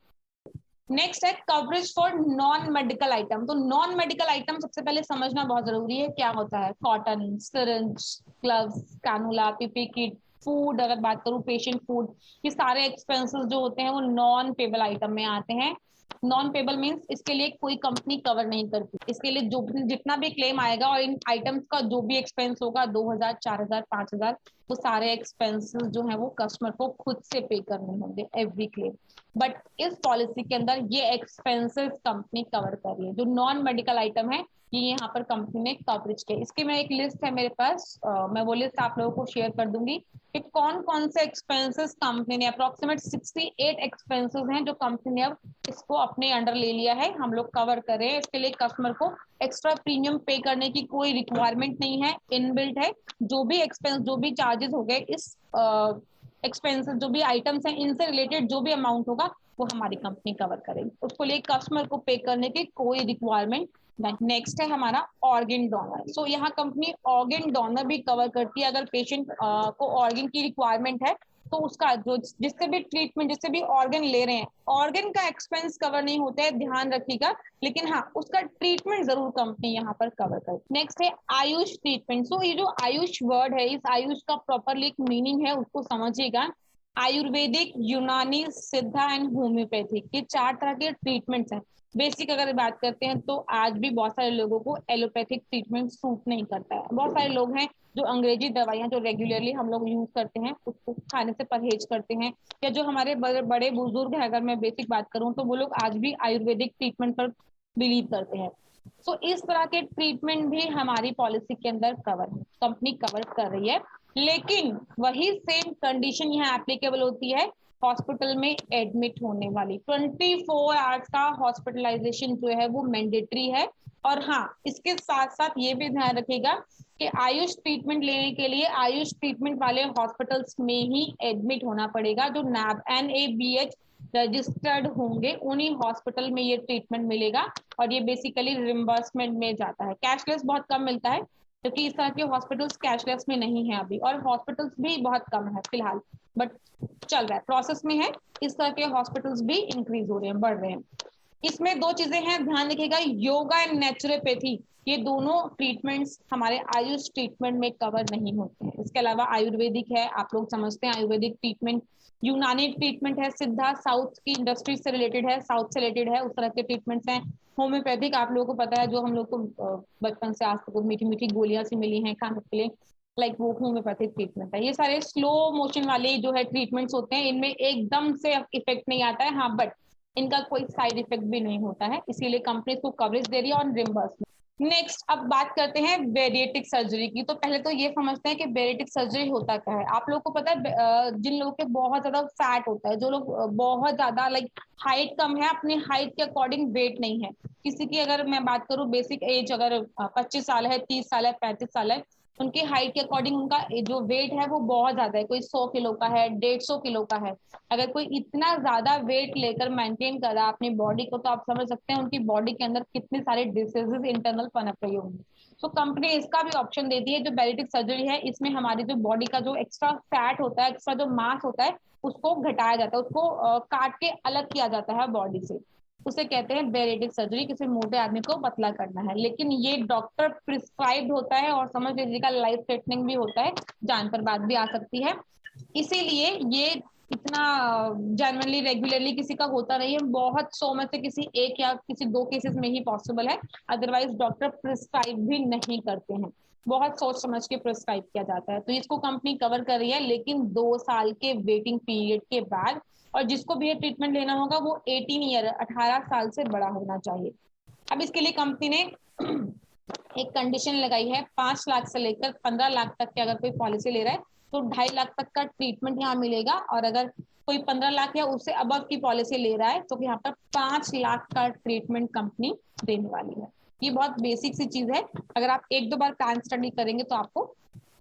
नेक्स्ट है coverage for non medical item. तो नॉन मेडिकल आइटम सबसे पहले समझना बहुत जरूरी है, क्या होता है? Cotton, syringe, gloves, cannula, PP kit, food, अगर बात करूं पेशेंट फूड, ये सारे एक्सपेंसेस जो होते हैं वो नॉन पेबल आइटम में आते हैं। नॉन पेबल मीन्स इसके लिए कोई कंपनी कवर नहीं करती, इसके लिए जो जितना भी क्लेम आएगा और इन आइटम्स का जो भी एक्सपेंस होगा 2000, 4000, 5000, वो सारे एक्सपेंसेस जो है वो कस्टमर को खुद से पे करने होंगे एवरी क्लेम। बट इस पॉलिसी के अंदर ये एक्सपेंसेस कंपनी कवर कर रही है। जो नॉन मेडिकल आइटम है ये यहाँ पर कंपनी ने कवरेज किया। इसकी मैं एक लिस्ट है मेरे पास, मैं वो लिस्ट आप लोगों को शेयर कर दूंगी कि कौन कौन से एक्सपेंसेस कंपनी ने, अप्रोक्सीमेट 68 एक्सपेंसेस हैं जो कंपनी ने अब इसको अपने अंडर ले लिया है, हम लोग कवर कर रहे हैं। इसके लिए कस्टमर को एक्स्ट्रा प्रीमियम पे करने की कोई रिक्वायरमेंट नहीं है, इनबिल्ट है। जो भी एक्सपेंस, जो भी चार्जेस हो गए इस एक्सपेंसेस, जो भी आइटम्स हैं इनसे रिलेटेड जो भी अमाउंट होगा वो हमारी कंपनी कवर करेगी, उसको लिए कस्टमर को पे करने की कोई रिक्वायरमेंट नहीं। नेक्स्ट है हमारा ऑर्गन डोनर। सो यहाँ कंपनी ऑर्गन डोनर भी कवर करती है। अगर पेशेंट को ऑर्गन की रिक्वायरमेंट है तो उसका जो जिससे भी ट्रीटमेंट, जिससे भी ऑर्गन ले रहे हैं, ऑर्गन का एक्सपेंस कवर नहीं होता है, ध्यान रखिएगा, लेकिन हाँ उसका ट्रीटमेंट जरूर कंपनी यहाँ पर कवर करती है। नेक्स्ट है आयुष ट्रीटमेंट। सो ये जो आयुष वर्ड है, इस आयुष का प्रॉपरली एक मीनिंग है, उसको समझिएगा। आयुर्वेदिक, यूनानी, सिद्धा एंड होम्योपैथिक, ये 4 तरह के ट्रीटमेंट्स हैं। बेसिक अगर बात करते हैं तो आज भी बहुत सारे लोगों को एलोपैथिक ट्रीटमेंट सूट नहीं करता है। बहुत सारे लोग हैं जो अंग्रेजी दवाइयां जो रेगुलरली हम लोग यूज करते हैं उसको खाने से परहेज करते हैं, या जो हमारे बड़े बुजुर्ग हैं, अगर मैं बेसिक बात करूं तो वो लोग आज भी आयुर्वेदिक ट्रीटमेंट पर बिलीव करते हैं। तो इस तरह के ट्रीटमेंट भी हमारी पॉलिसी के अंदर कवर है, कंपनी कवर कर रही है। लेकिन वही सेम कंडीशन यहाँ एप्लीकेबल होती है हॉस्पिटल में एडमिट होने वाली। 24 आवर्स का हॉस्पिटलाइजेशन जो है वो मैंडेटरी है। और हाँ, इसके साथ साथ ये भी ध्यान रखिएगा कि आयुष ट्रीटमेंट लेने के लिए आयुष ट्रीटमेंट वाले हॉस्पिटल्स में ही एडमिट होना पड़ेगा। जो नैब NABH रजिस्टर्ड होंगे उन्हीं हॉस्पिटल में ये ट्रीटमेंट मिलेगा, और ये बेसिकली रिम्बर्समेंट में जाता है। कैशलेस बहुत कम मिलता है क्योंकि इस तरह के हॉस्पिटल्स कैशलेस में नहीं है अभी, और हॉस्पिटल्स भी बहुत कम है फिलहाल, बट चल रहा है, प्रोसेस में है। इस तरह के हॉस्पिटल्स भी इंक्रीज हो रहे हैं, बढ़ रहे हैं। इसमें 2 चीजें हैं, ध्यान रखिएगा, योगा एंड नेचुरोपैथी, ये दोनों ट्रीटमेंट्स हमारे आयुष ट्रीटमेंट में कवर नहीं होते हैं। इसके अलावा आयुर्वेदिक है, आप लोग समझते हैं आयुर्वेदिक ट्रीटमेंट, यूनानी ट्रीटमेंट है, सिद्धा साउथ की इंडस्ट्री से रिलेटेड है, साउथ से रिलेटेड है, उस तरह के ट्रीटमेंट्स हैं। होम्योपैथिक आप लोगों को पता है, जो हम लोग को बचपन से आज तक मीठी मीठी गोलियां सी मिली हैं खाने के लिए, लाइक वो होम्योपैथिक ट्रीटमेंट है। ये सारे स्लो मोशन वाले जो है ट्रीटमेंट्स होते हैं, इनमें एकदम से इफेक्ट नहीं आता है, हाँ, बट इनका कोई साइड इफेक्ट भी नहीं होता है, इसीलिए कंपनी को कवरेज दे रही है और रिम्बर्समेंट। नेक्स्ट अब बात करते हैं बेरिएट्रिक सर्जरी की। तो पहले तो ये समझते हैं कि बेरिएट्रिक सर्जरी होता क्या है। आप लोगों को पता है जिन लोगों के बहुत ज्यादा फैट होता है, जो लोग बहुत ज्यादा लाइक हाइट कम है, अपनी हाइट के अकॉर्डिंग वेट नहीं है, किसी की अगर मैं बात करूं बेसिक एज अगर 25 साल है, 30 साल है, 35 साल है, उनकी हाइट के अकॉर्डिंग उनका जो वेट है वो बहुत ज्यादा है, कोई 100 किलो का है, 150 किलो का है। अगर कोई इतना ज्यादा वेट लेकर मेंटेन कर रहा है अपनी बॉडी को, तो आप समझ सकते हैं उनकी बॉडी के अंदर कितने सारे डिसीजेज इंटरनल पनप रही होंगी। तो कंपनी इसका भी ऑप्शन देती है, जो बैरिटिक सर्जरी है, इसमें हमारी जो बॉडी का जो एक्स्ट्रा फैट होता है, एक्स्ट्रा जो मास होता है, उसको घटाया जाता है, उसको काट के अलग किया जाता है बॉडी से। उसे कहते हैं बैरेटिक सर्जरी, किसी मोटे आदमी को पतला करना है। लेकिन ये डॉक्टर प्रिस्क्राइब्ड होता है और समझ लीजिए का लाइफ थ्रेटनिंग भी होता है, जान पर बात भी आ सकती है। इसीलिए ये इतना जनरली रेगुलरली किसी का होता नहीं है, बहुत 100 में से किसी एक या किसी दो केसेस में ही पॉसिबल है, अदरवाइज डॉक्टर प्रिस्क्राइब भी नहीं करते हैं, बहुत सोच समझ के प्रिस्क्राइब किया जाता है। तो इसको कंपनी कवर कर रही है, लेकिन 2 साल के वेटिंग पीरियड के बाद। और जिसको भी ये ट्रीटमेंट लेना होगा वो 18 साल से बड़ा होना चाहिए। अब इसके लिए कंपनी ने एक कंडीशन लगाई है, 5 लाख से लेकर 15 लाख तक की अगर कोई पॉलिसी ले रहा है तो 2.5 लाख तक का ट्रीटमेंट यहाँ मिलेगा, और अगर कोई 15 लाख या उससे अबव की पॉलिसी ले रहा है तो यहाँ पर 5 लाख का ट्रीटमेंट कंपनी देने वाली है। ये बहुत बेसिक सी चीज है, अगर आप 1-2 बार कान स्टडी करेंगे तो आपको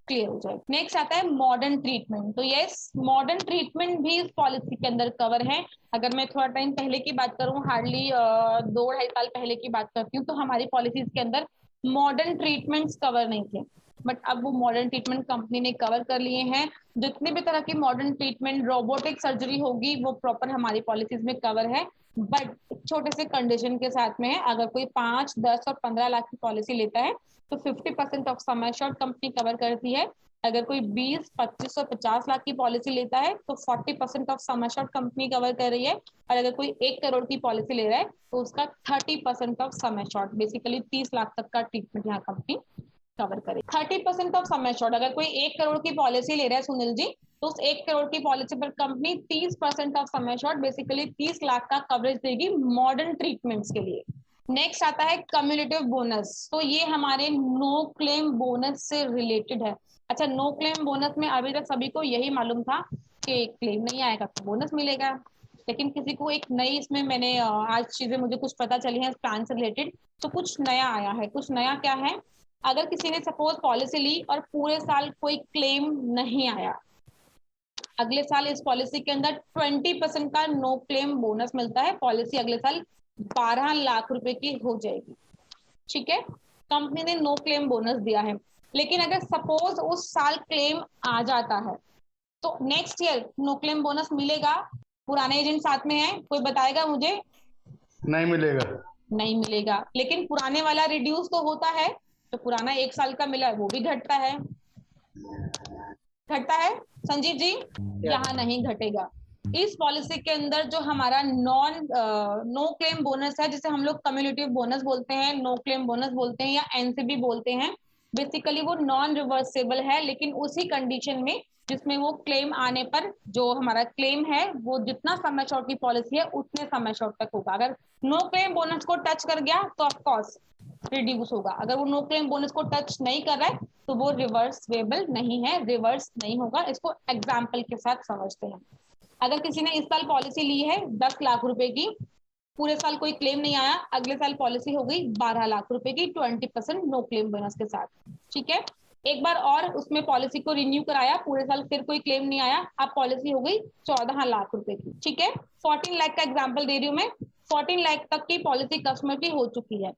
क्लियर हो जाए। नेक्स्ट आता है मॉडर्न ट्रीटमेंट। तो यस, मॉडर्न ट्रीटमेंट भी इस पॉलिसी के अंदर कवर है। अगर मैं थोड़ा टाइम पहले की बात करूं, हार्डली 2-2.5 साल पहले की बात करती हूँ, तो हमारी पॉलिसीज के अंदर मॉडर्न ट्रीटमेंट्स कवर नहीं थे, बट अब वो मॉडर्न ट्रीटमेंट कंपनी ने कवर कर लिए हैं। जितने भी तरह की मॉडर्न ट्रीटमेंट, रोबोटिक सर्जरी होगी, वो प्रॉपर हमारी पॉलिसीज में कवर है, बट छोटे से कंडीशन के साथ में है। अगर कोई 5, 10 और 15 लाख की पॉलिसी लेता है तो 50% of sum assured company cover करती है। अगर कोई 20, 25 और 50 लाख की पॉलिसी लेता है तो 40% of sum assured company cover कर रही है। और अगर कोई 1 करोड़ की पॉलिसी ले रहा है तो उसका 30% of sum assured, basically 30 lakh तक का ट्रीटमेंट यहाँ कंपनी कवर करे। 30% ऑफ सम एश्योर्ड, अगर कोई 1 करोड़ की पॉलिसी ले रहा है सुनील जी, तो उस 1 करोड़ की पॉलिसी पर company 30% of sum assured, basically 30 lakh का कवरेज देगी मॉडर्न ट्रीटमेंट्स के लिए। नेक्स्ट आता है कम्युलेटिव बोनस। तो ये हमारे नो क्लेम बोनस से रिलेटेड है। अच्छा, नो क्लेम बोनस में अभी तक सभी को यही मालूम था कि क्लेम नहीं आएगा तो बोनस मिलेगा, लेकिन किसी को एक नई, इसमें मैंने आज चीजें मुझे कुछ पता चली है इस प्लान से रिलेटेड, तो कुछ नया आया है। कुछ नया क्या है, अगर किसी ने सपोज पॉलिसी ली और पूरे साल कोई क्लेम नहीं आया, अगले साल इस पॉलिसी के अंदर 20% का नो क्लेम बोनस मिलता है, पॉलिसी अगले साल 12 लाख रुपए की हो जाएगी। ठीक है, कंपनी ने नो क्लेम बोनस दिया है। लेकिन अगर सपोज उस साल क्लेम आ जाता है तो next year no claim bonus मिलेगा? पुराने एजेंट साथ में है, कोई बताएगा मुझे? नहीं मिलेगा। नहीं मिलेगा। लेकिन पुराने वाला रिड्यूस तो होता है, तो पुराना 1 साल का मिला है वो भी घटता है, घटता है संजीव जी? यहाँ नहीं घटेगा। इस पॉलिसी के अंदर जो हमारा नो क्लेम बोनस है, जिसे हम लोग कम्युलेटिव बोनस बोलते हैं, नो क्लेम बोनस बोलते हैं या एनसीबी बोलते हैं, बेसिकली वो नॉन रिवर्सेबल है, लेकिन उसी कंडीशन में जिसमें वो क्लेम आने पर जो हमारा क्लेम है वो जितना सम एश्योर्ड की पॉलिसी है उतने सम एश्योर्ड तक होगा। अगर नो क्लेम बोनस को टच कर गया तो ऑफकोर्स रिड्यूस होगा। अगर वो नो क्लेम बोनस को टच नहीं कर रहा है तो वो रिवर्सेबल नहीं है, रिवर्स नहीं होगा। इसको एग्जाम्पल के साथ समझते हैं। अगर किसी ने इस साल पॉलिसी ली है 10 लाख रुपए की, पूरे साल कोई क्लेम नहीं आया, अगले साल पॉलिसी हो गई 12 लाख रुपए की 20% नो क्लेम बोनस के साथ। ठीक है, एक बार और उसमें पॉलिसी को रिन्यू कराया, पूरे साल फिर कोई क्लेम नहीं आया, अब पॉलिसी हो गई 14 लाख रुपए की। ठीक है, 14 लाख का एग्जाम्पल दे रही हूँ मैं, 14 लाख तक की पॉलिसी कस्टमर की हो चुकी है।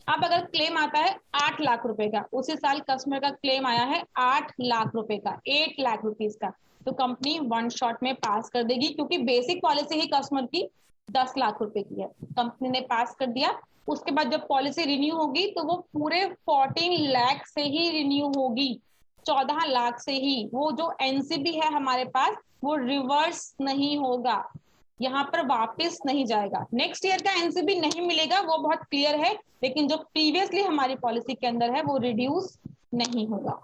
अब अगर क्लेम आता है 8 लाख रुपए का, उसी साल कस्टमर का क्लेम आया है 8 लाख रुपए का, 8 लाख रुपीज का, तो कंपनी 1 शॉट में पास कर देगी, क्योंकि बेसिक पॉलिसी ही कस्टमर की 10 लाख रुपए की है। कंपनी ने पास कर दिया। उसके बाद जब पॉलिसी रिन्यू होगी तो वो पूरे 14 लाख से ही रिन्यू होगी, 14 लाख से ही। वो जो एनसीबी है हमारे पास वो रिवर्स नहीं होगा, यहाँ पर वापस नहीं जाएगा। नेक्स्ट ईयर का एनसीबी नहीं मिलेगा, वो बहुत क्लियर है, लेकिन जो प्रीवियसली हमारी पॉलिसी के अंदर है वो रिड्यूस नहीं होगा।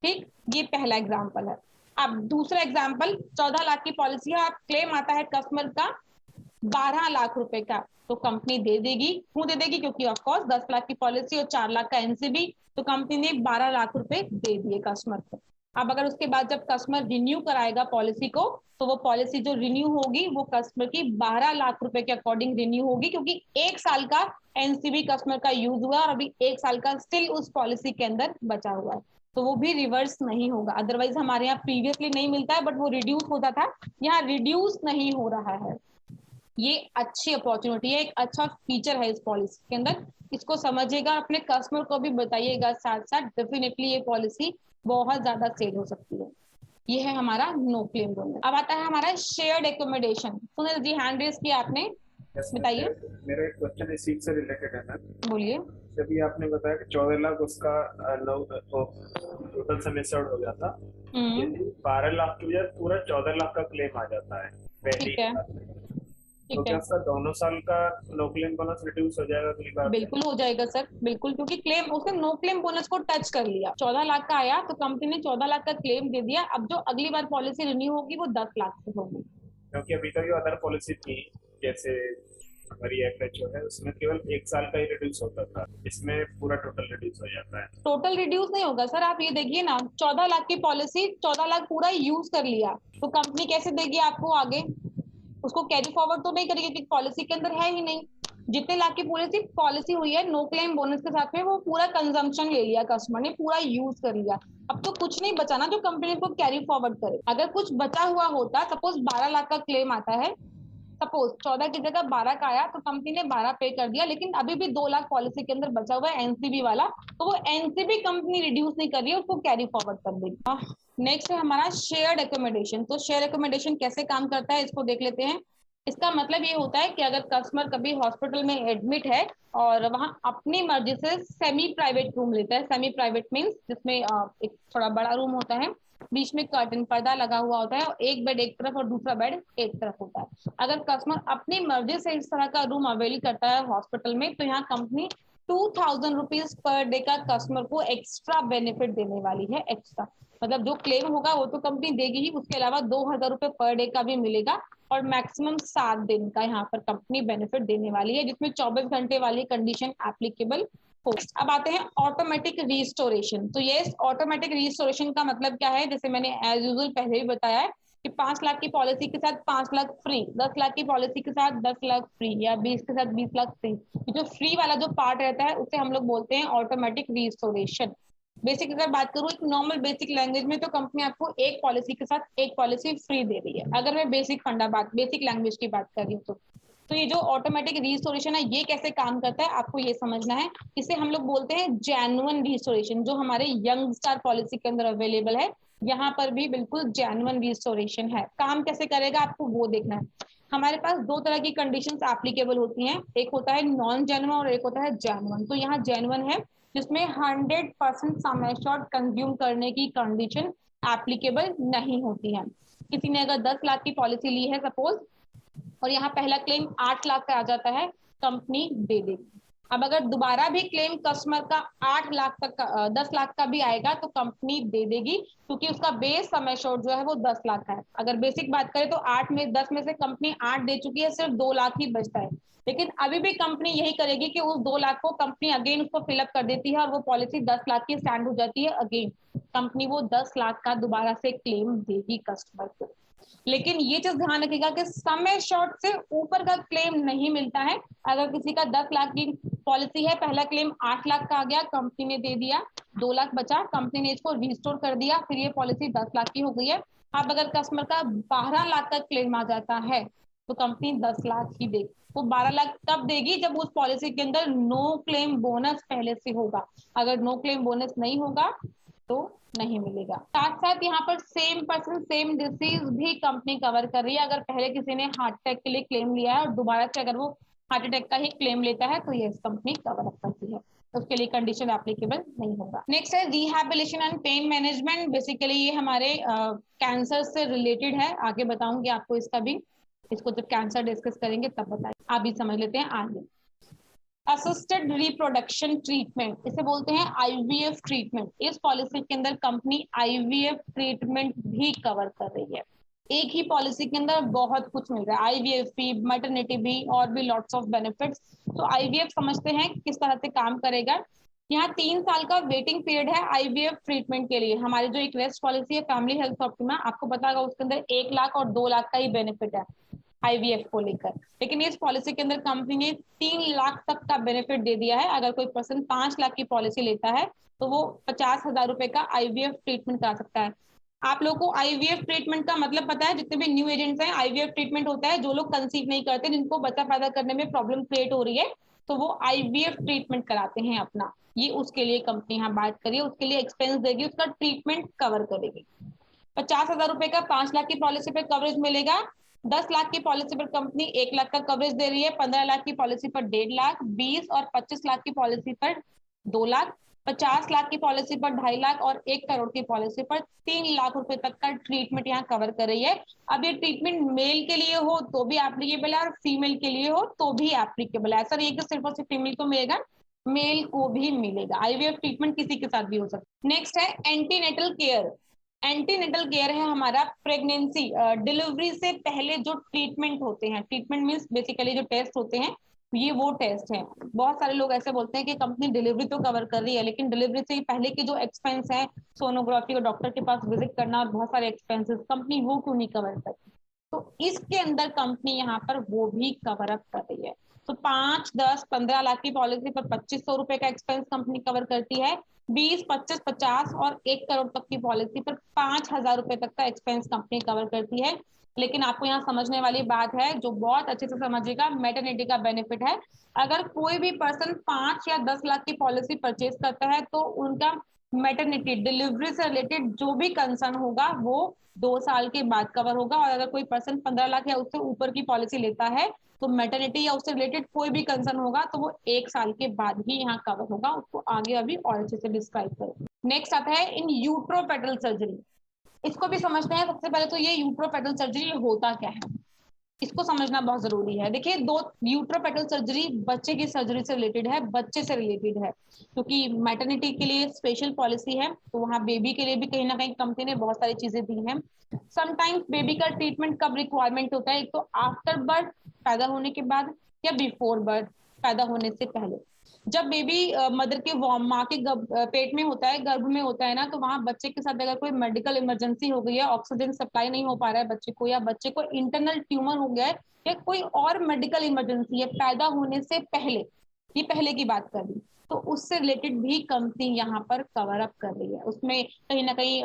ठीक, ये पहला एग्जाम्पल है। अब दूसरा एग्जाम्पल, 14 लाख की पॉलिसी है, आप क्लेम आता है कस्टमर का 12 लाख रुपए का, तो कंपनी दे देगी। क्यों दे देगी? क्योंकि ऑफकोर्स 10 लाख की पॉलिसी और 4 लाख का एनसीबी, तो कंपनी ने 12 लाख रुपए दे दिए कस्टमर को। अब अगर उसके बाद जब कस्टमर रिन्यू कराएगा पॉलिसी को, तो वो पॉलिसी जो रिन्यू होगी वो कस्टमर की 12 लाख रुपए के अकॉर्डिंग रिन्यू होगी, क्योंकि 1 साल का एनसीबी कस्टमर का यूज हुआ और अभी 1 साल का स्टिल उस पॉलिसी के अंदर बचा हुआ है। तो वो भी रिवर्स नहीं होगा। अदरवाइज हमारे यहाँ प्रीवियसली नहीं मिलता है बट वो रिड्यूस होता था, यहाँ रिड्यूस नहीं हो रहा है। ये अच्छी अपॉर्चुनिटी है, एक अच्छा फीचर है इस पॉलिसी के अंदर। इसको समझिएगा, अपने कस्टमर को भी बताइएगा साथ साथ, डेफिनेटली ये पॉलिसी बहुत ज्यादा सेल हो सकती है। ये है हमारा नो क्लेम बोनस। अब आता है हमारा shared accommodation. Sunil ji hand raise किया आपने, बताइए। मेरा एक क्वेश्चन इसी से रिलेटेड है मैम। बोलिए। जब ये आपने बताया कि 14 लाख उसका टोटल सम एश्योर्ड हो जाता, यदि 12 लाख की बजाय पूरा 14 लाख का क्लेम आ जाता है पहली ठीक है, बार में, तो ठीक क्या है, उसका दोनों साल का नो क्लेम बोनस रिड्यूस हो जाएगा अगली बार में? बिल्कुल हो जाएगा सर, बिल्कुल, क्योंकि क्लेम उसने नो क्लेम बोनस को टच कर लिया। 14 लाख का आया तो कंपनी ने 14 लाख का क्लेम दे दिया। अब जो अगली बार पॉलिसी रिन्यू होगी वो 10 लाख से होगी। क्योंकि अभी तक जो अदर पॉलिसी थी, जैसे हमारी एफएचओ है, उसमें केवल 1 साल का ही रिड्यूस होता था, इसमें पूरा टोटल रिड्यूस हो जाता है। टोटल रिड्यूस नहीं होगा सर, आप ये देखिए ना, 14 लाख की पॉलिसी, 14 लाख पूरा यूज कर लिया तो कंपनी कैसे देगी आपको आगे? उसको कैरी फॉरवर्ड तो नहीं करेगी क्योंकि पॉलिसी के अंदर है ही नहीं। जितने लाख की पॉलिसी पॉलिसी हुई है नो क्लेम बोनस के साथ में, वो पूरा कंजम्पशन ले लिया, कस्टमर ने पूरा यूज कर लिया। अब तो कुछ नहीं बचा ना जो कंपनी को कैरी फॉरवर्ड करे। अगर कुछ बचा हुआ होता, सपोज 12 लाख का क्लेम आता है, सपोज 14 की जगह 12 का आया तो कंपनी ने 12 पे कर दिया, लेकिन अभी भी 2 लाख पॉलिसी के अंदर बचा हुआ है एनसीबी वाला, तो वो एनसीबी कंपनी रिड्यूस नहीं कर रही है, उसको कैरी फॉरवर्ड कर देगी। नेक्स्ट है हमारा शेयर्ड एकोमोडेशन। तो शेयर एकोमोडेशन कैसे काम करता है इसको देख लेते हैं। इसका मतलब ये होता है कि अगर कस्टमर कभी हॉस्पिटल में एडमिट है और वहां अपनी मर्जी से सेमी प्राइवेट रूम लेता है, सेमी प्राइवेट मीन्स जिसमें एक थोड़ा बड़ा रूम होता है, बीच में कर्टन पर्दा लगा हुआ होता है और एक बेड एक तरफ और दूसरा बेड एक तरफ होता है। अगर कस्टमर अपनी मर्जी से इस तरह का रूम अवेल करता है हॉस्पिटल में, तो यहाँ कंपनी 2000 रुपीज पर डे का कस्टमर को एक्स्ट्रा बेनिफिट देने वाली है। एक्स्ट्रा मतलब जो क्लेम होगा वो तो कंपनी देगी ही, उसके अलावा 2000 रुपये पर डे का भी मिलेगा और मैक्सिमम 7 दिन का यहाँ पर कंपनी बेनिफिट देने वाली है, जिसमें 24 घंटे वाली कंडीशन एप्लीकेबल हो। अब आते हैं ऑटोमेटिक रिस्टोरेशन। तो ये ऑटोमेटिक रिस्टोरेशन का मतलब क्या है? जैसे मैंने एज यूजुअल पहले भी बताया है कि 5 लाख की पॉलिसी के साथ 5 लाख फ्री, 10 लाख की पॉलिसी के साथ 10 लाख फ्री, या 20 के साथ 20 लाख फ्री। जो फ्री वाला जो पार्ट रहता है उसे हम लोग बोलते हैं ऑटोमेटिक रिस्टोरेशन। बेसिक अगर बात करूँ एक नॉर्मल बेसिक लैंग्वेज में, तो कंपनी आपको एक पॉलिसी के साथ एक पॉलिसी फ्री दे रही है, अगर मैं बेसिक लैंग्वेज की बात कर रही हूँ तो ये जो ऑटोमेटिक रिस्टोरेशन है ये कैसे काम करता है आपको ये समझना है। इसे हम लोग बोलते हैं जेन्युइन रिस्टोरेशन, जो हमारे यंग स्टार पॉलिसी के अंदर अवेलेबल है। यहाँ पर भी बिल्कुल जेन्युइन रिस्टोरेशन है। काम कैसे करेगा आपको वो देखना है। हमारे पास दो तरह की कंडीशंस एप्लीकेबल होती हैं, एक होता है नॉन जेन्युइन और एक होता है जेन्युइन। तो यहाँ जेन्युइन है जिसमें 100% सम एश्योर्ड कंज्यूम करने की कंडीशन एप्लीकेबल नहीं होती है। किसी ने अगर 10 लाख की पॉलिसी ली है सपोज, और यहाँ पहला क्लेम 8 लाख का आ जाता है, कंपनी दे देगी। अब अगर दोबारा भी क्लेम कस्टमर का 8 लाख तक का 10 लाख का भी आएगा तो कंपनी दे देगी, क्योंकि उसका बेस सम एश्योर्ड जो है वो 10 लाख का है। अगर बेसिक बात करें तो 10 में से कंपनी 8 दे चुकी है, सिर्फ 2 लाख ही बचता है। लेकिन अभी भी कंपनी यही करेगी कि उस 2 लाख को कंपनी अगेन उसको फिलअप कर देती है और वो पॉलिसी 10 लाख की स्टैंड हो जाती है। अगेन कंपनी वो 10 लाख का दोबारा से क्लेम देगी कस्टमर को। लेकिन ये चीज ध्यान रखिएगा कि सम एश्योर्ड से ऊपर का क्लेम नहीं मिलता है। अगर किसी का 10 लाख की पॉलिसी है, पहला क्लेम 8 लाख का आ गया, कंपनी ने दे दिया, 2 लाख बचा, कंपनी ने इसको रिस्टोर कर दिया, फिर ये पॉलिसी 10 लाख की हो गई है। अब अगर कस्टमर का 12 लाख का क्लेम आ जाता है तो कंपनी 10 लाख ही देगी। वो 12 लाख तब देगी जब उस पॉलिसी के अंदर नो क्लेम बोनस पहले से होगा। अगर नो क्लेम बोनस नहीं होगा तो नहीं मिलेगा। साथ साथ यहाँ पर सेम पर्सन सेम डिसीज भी कंपनी कवर कर रही है। अगर पहले किसी ने हार्ट अटैक के लिए क्लेम लिया है और दोबारा से अगर वो हार्ट अटैक का ही क्लेम लेता है तो ये कंपनी कवर अप करती है, उसके लिए कंडीशन एप्लीकेबल नहीं होगा। नेक्स्ट है rehabilitation and pain management. Basically ये हमारे कैंसर से रिलेटेड है, आगे बताऊंगी आपको इसका भी। इसको जब कैंसर डिस्कस करेंगे तब बताएंगे, आप भी समझ लेते हैं आगे। असिस्टेड रिप्रोडक्शन ट्रीटमेंट, इसे बोलते हैं आईवीएफ ट्रीटमेंट। इस पॉलिसी के अंदर कंपनी आईवीएफ ट्रीटमेंट भी कवर कर रही है। एक ही पॉलिसी के अंदर बहुत कुछ मिल रहा है, आईवीएफ भी, मैटरनिटी भी, और भी लॉट्स ऑफ बेनिफिट्स। तो आईवीएफ समझते हैं किस तरह से काम करेगा। यहाँ 3 साल का वेटिंग पीरियड है आईवीएफ ट्रीटमेंट के लिए। हमारी जो एक वेस्ट पॉलिसी है फैमिली हेल्थ ऑप्टिमा, आपको पता होगा उसके अंदर 1 लाख और 2 लाख का ही बेनिफिट है। आईवीएफ को लेकर। लेकिन इस पॉलिसी के अंदर कंपनी ने 3 लाख तक का बेनिफिट दे दिया है। अगर कोई पर्सन 5 लाख की पॉलिसी लेता है तो वो 50,000 रुपए का आईवीएफ ट्रीटमेंट करा सकता है। आप लोगों को आईवीएफ ट्रीटमेंट का मतलब पता है? जितने भी न्यू एजेंट्स हैं, आईवीएफ ट्रीटमेंट होता है जो लोग कंसीव नहीं करते, जिनको बच्चा पैदा करने में प्रॉब्लम क्रिएट हो रही है, तो वो आईवीएफ ट्रीटमेंट कराते हैं अपना। ये उसके लिए कंपनी यहाँ बात करिए, उसके लिए एक्सपेंस देगी, उसका ट्रीटमेंट कवर करेगी। 50,000 रुपए का 5 लाख की पॉलिसी पर कवरेज मिलेगा। 10 लाख की पॉलिसी पर कंपनी 1 लाख का कवरेज दे रही है। 15 लाख की पॉलिसी पर 1.5 लाख, 20 और 25 लाख की पॉलिसी पर 2 लाख, 50 लाख की पॉलिसी पर 2.5 लाख और 1 करोड़ की पॉलिसी पर 3 लाख रुपए तक का ट्रीटमेंट यहाँ कवर कर रही है। अब ये ट्रीटमेंट मेल के लिए हो तो भी एप्लीकेबल है और फीमेल के लिए हो तो भी एप्लीकेबल है। ऐसा नहीं है कि सिर्फ और सिर्फ फीमेल को मिलेगा, मेल को भी मिलेगा। आईवीएफ ट्रीटमेंट किसी के साथ भी हो सकता है। नेक्स्ट है एंटीनेटल केयर। एंटीनेटल केयर है हमारा प्रेगनेंसी, डिलीवरी से पहले जो ट्रीटमेंट होते हैं। ट्रीटमेंट मींस बेसिकली जो टेस्ट होते हैं, ये वो टेस्ट हैं। बहुत सारे लोग ऐसे बोलते हैं कि कंपनी डिलीवरी तो कवर कर रही है, लेकिन डिलीवरी से पहले के जो एक्सपेंस है, सोनोग्राफी और डॉक्टर के पास विजिट करना और बहुत सारे एक्सपेंसेस, कंपनी वो क्यों नहीं कवर करती? तो इसके अंदर कंपनी यहाँ पर वो भी कवर अप कर रही है। तो 5, 10, 15 लाख की पॉलिसी पर 2500 रुपए का एक्सपेंस कंपनी कवर करती है। 20, 25, 50 और 1 करोड़ तक की पॉलिसी पर 5,000 रुपए तक का एक्सपेंस कंपनी कवर करती है। लेकिन आपको यहाँ समझने वाली बात है, जो बहुत अच्छे से समझिएगा, मैटरनिटी का बेनिफिट है। अगर कोई भी पर्सन 5 या 10 लाख की पॉलिसी परचेज करता है तो उनका मैटरनिटी, डिलीवरी से रिलेटेड जो भी कंसर्न होगा वो 2 साल के बाद कवर होगा। और अगर कोई पर्सन 15 लाख या उससे ऊपर की पॉलिसी लेता है तो मैटरनिटी या उससे रिलेटेड कोई भी कंसर्न होगा तो वो 1 साल के बाद ही यहाँ कवर होगा। उसको आगे अभी और अच्छे से डिस्क्राइब करें। नेक्स्ट आता है इन यूट्रोपेटल सर्जरी। इसको भी समझते हैं। सबसे पहले तो ये यूट्रोपेटल सर्जरी होता क्या है, इसको समझना बहुत जरूरी है। देखिए, दो यूट्रोपेटल सर्जरी बच्चे की सर्जरी से रिलेटेड है, बच्चे से रिलेटेड है, क्योंकि मैटरनिटी के लिए स्पेशल पॉलिसी है, तो वहाँ बेबी के लिए भी कहीं ना कहीं कंपनी ने बहुत सारी चीजें दी हैं। समटाइम्स बेबी का ट्रीटमेंट कब रिक्वायरमेंट होता है? एक तो आफ्टर बर्थ, पैदा होने के बाद, या बिफोर बर्थ, पैदा होने से पहले। जब बेबी मदर के माँ के पेट में होता है, गर्भ में होता है ना, तो वहां बच्चे के साथ अगर कोई मेडिकल इमरजेंसी हो गई है, ऑक्सीजन सप्लाई नहीं हो पा रहा है बच्चे को, या बच्चे को इंटरनल ट्यूमर हो गया है, या कोई और मेडिकल इमरजेंसी है पैदा होने से पहले, ये पहले की बात कर रही, तो उससे रिलेटेड भी कंपनी यहाँ पर कवर अप कर रही है। उसमें कहीं ना कहीं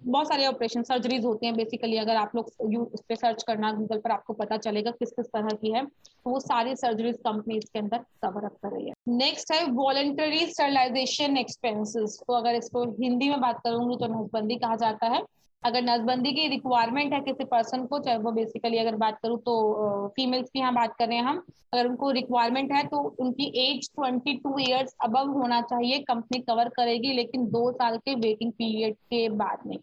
बहुत सारे ऑपरेशन सर्जरीज होते हैं बेसिकली। अगर आप लोग उस पर सर्च करना गूगल पर, आपको पता चलेगा किस किस तरह की है, तो वो सारी सर्जरीज कंपनी इसके अंदर कवर अप कर रही है। नेक्स्ट है वॉलंटरी स्टरलाइजेशन एक्सपेंसेस। तो अगर इसको हिंदी में बात करूंगी तो नसबंदी कहा जाता है। अगर नसबंदी की रिक्वायरमेंट है किसी पर्सन को, चाहे वो बेसिकली अगर बात करूँ तो फीमेल्स की यहाँ बात कर रहे हैं हम, अगर उनको रिक्वायरमेंट है तो उनकी एज 22 ईयर्स अबव होना चाहिए, कंपनी कवर करेगी, लेकिन 2 साल के वेटिंग पीरियड के बाद में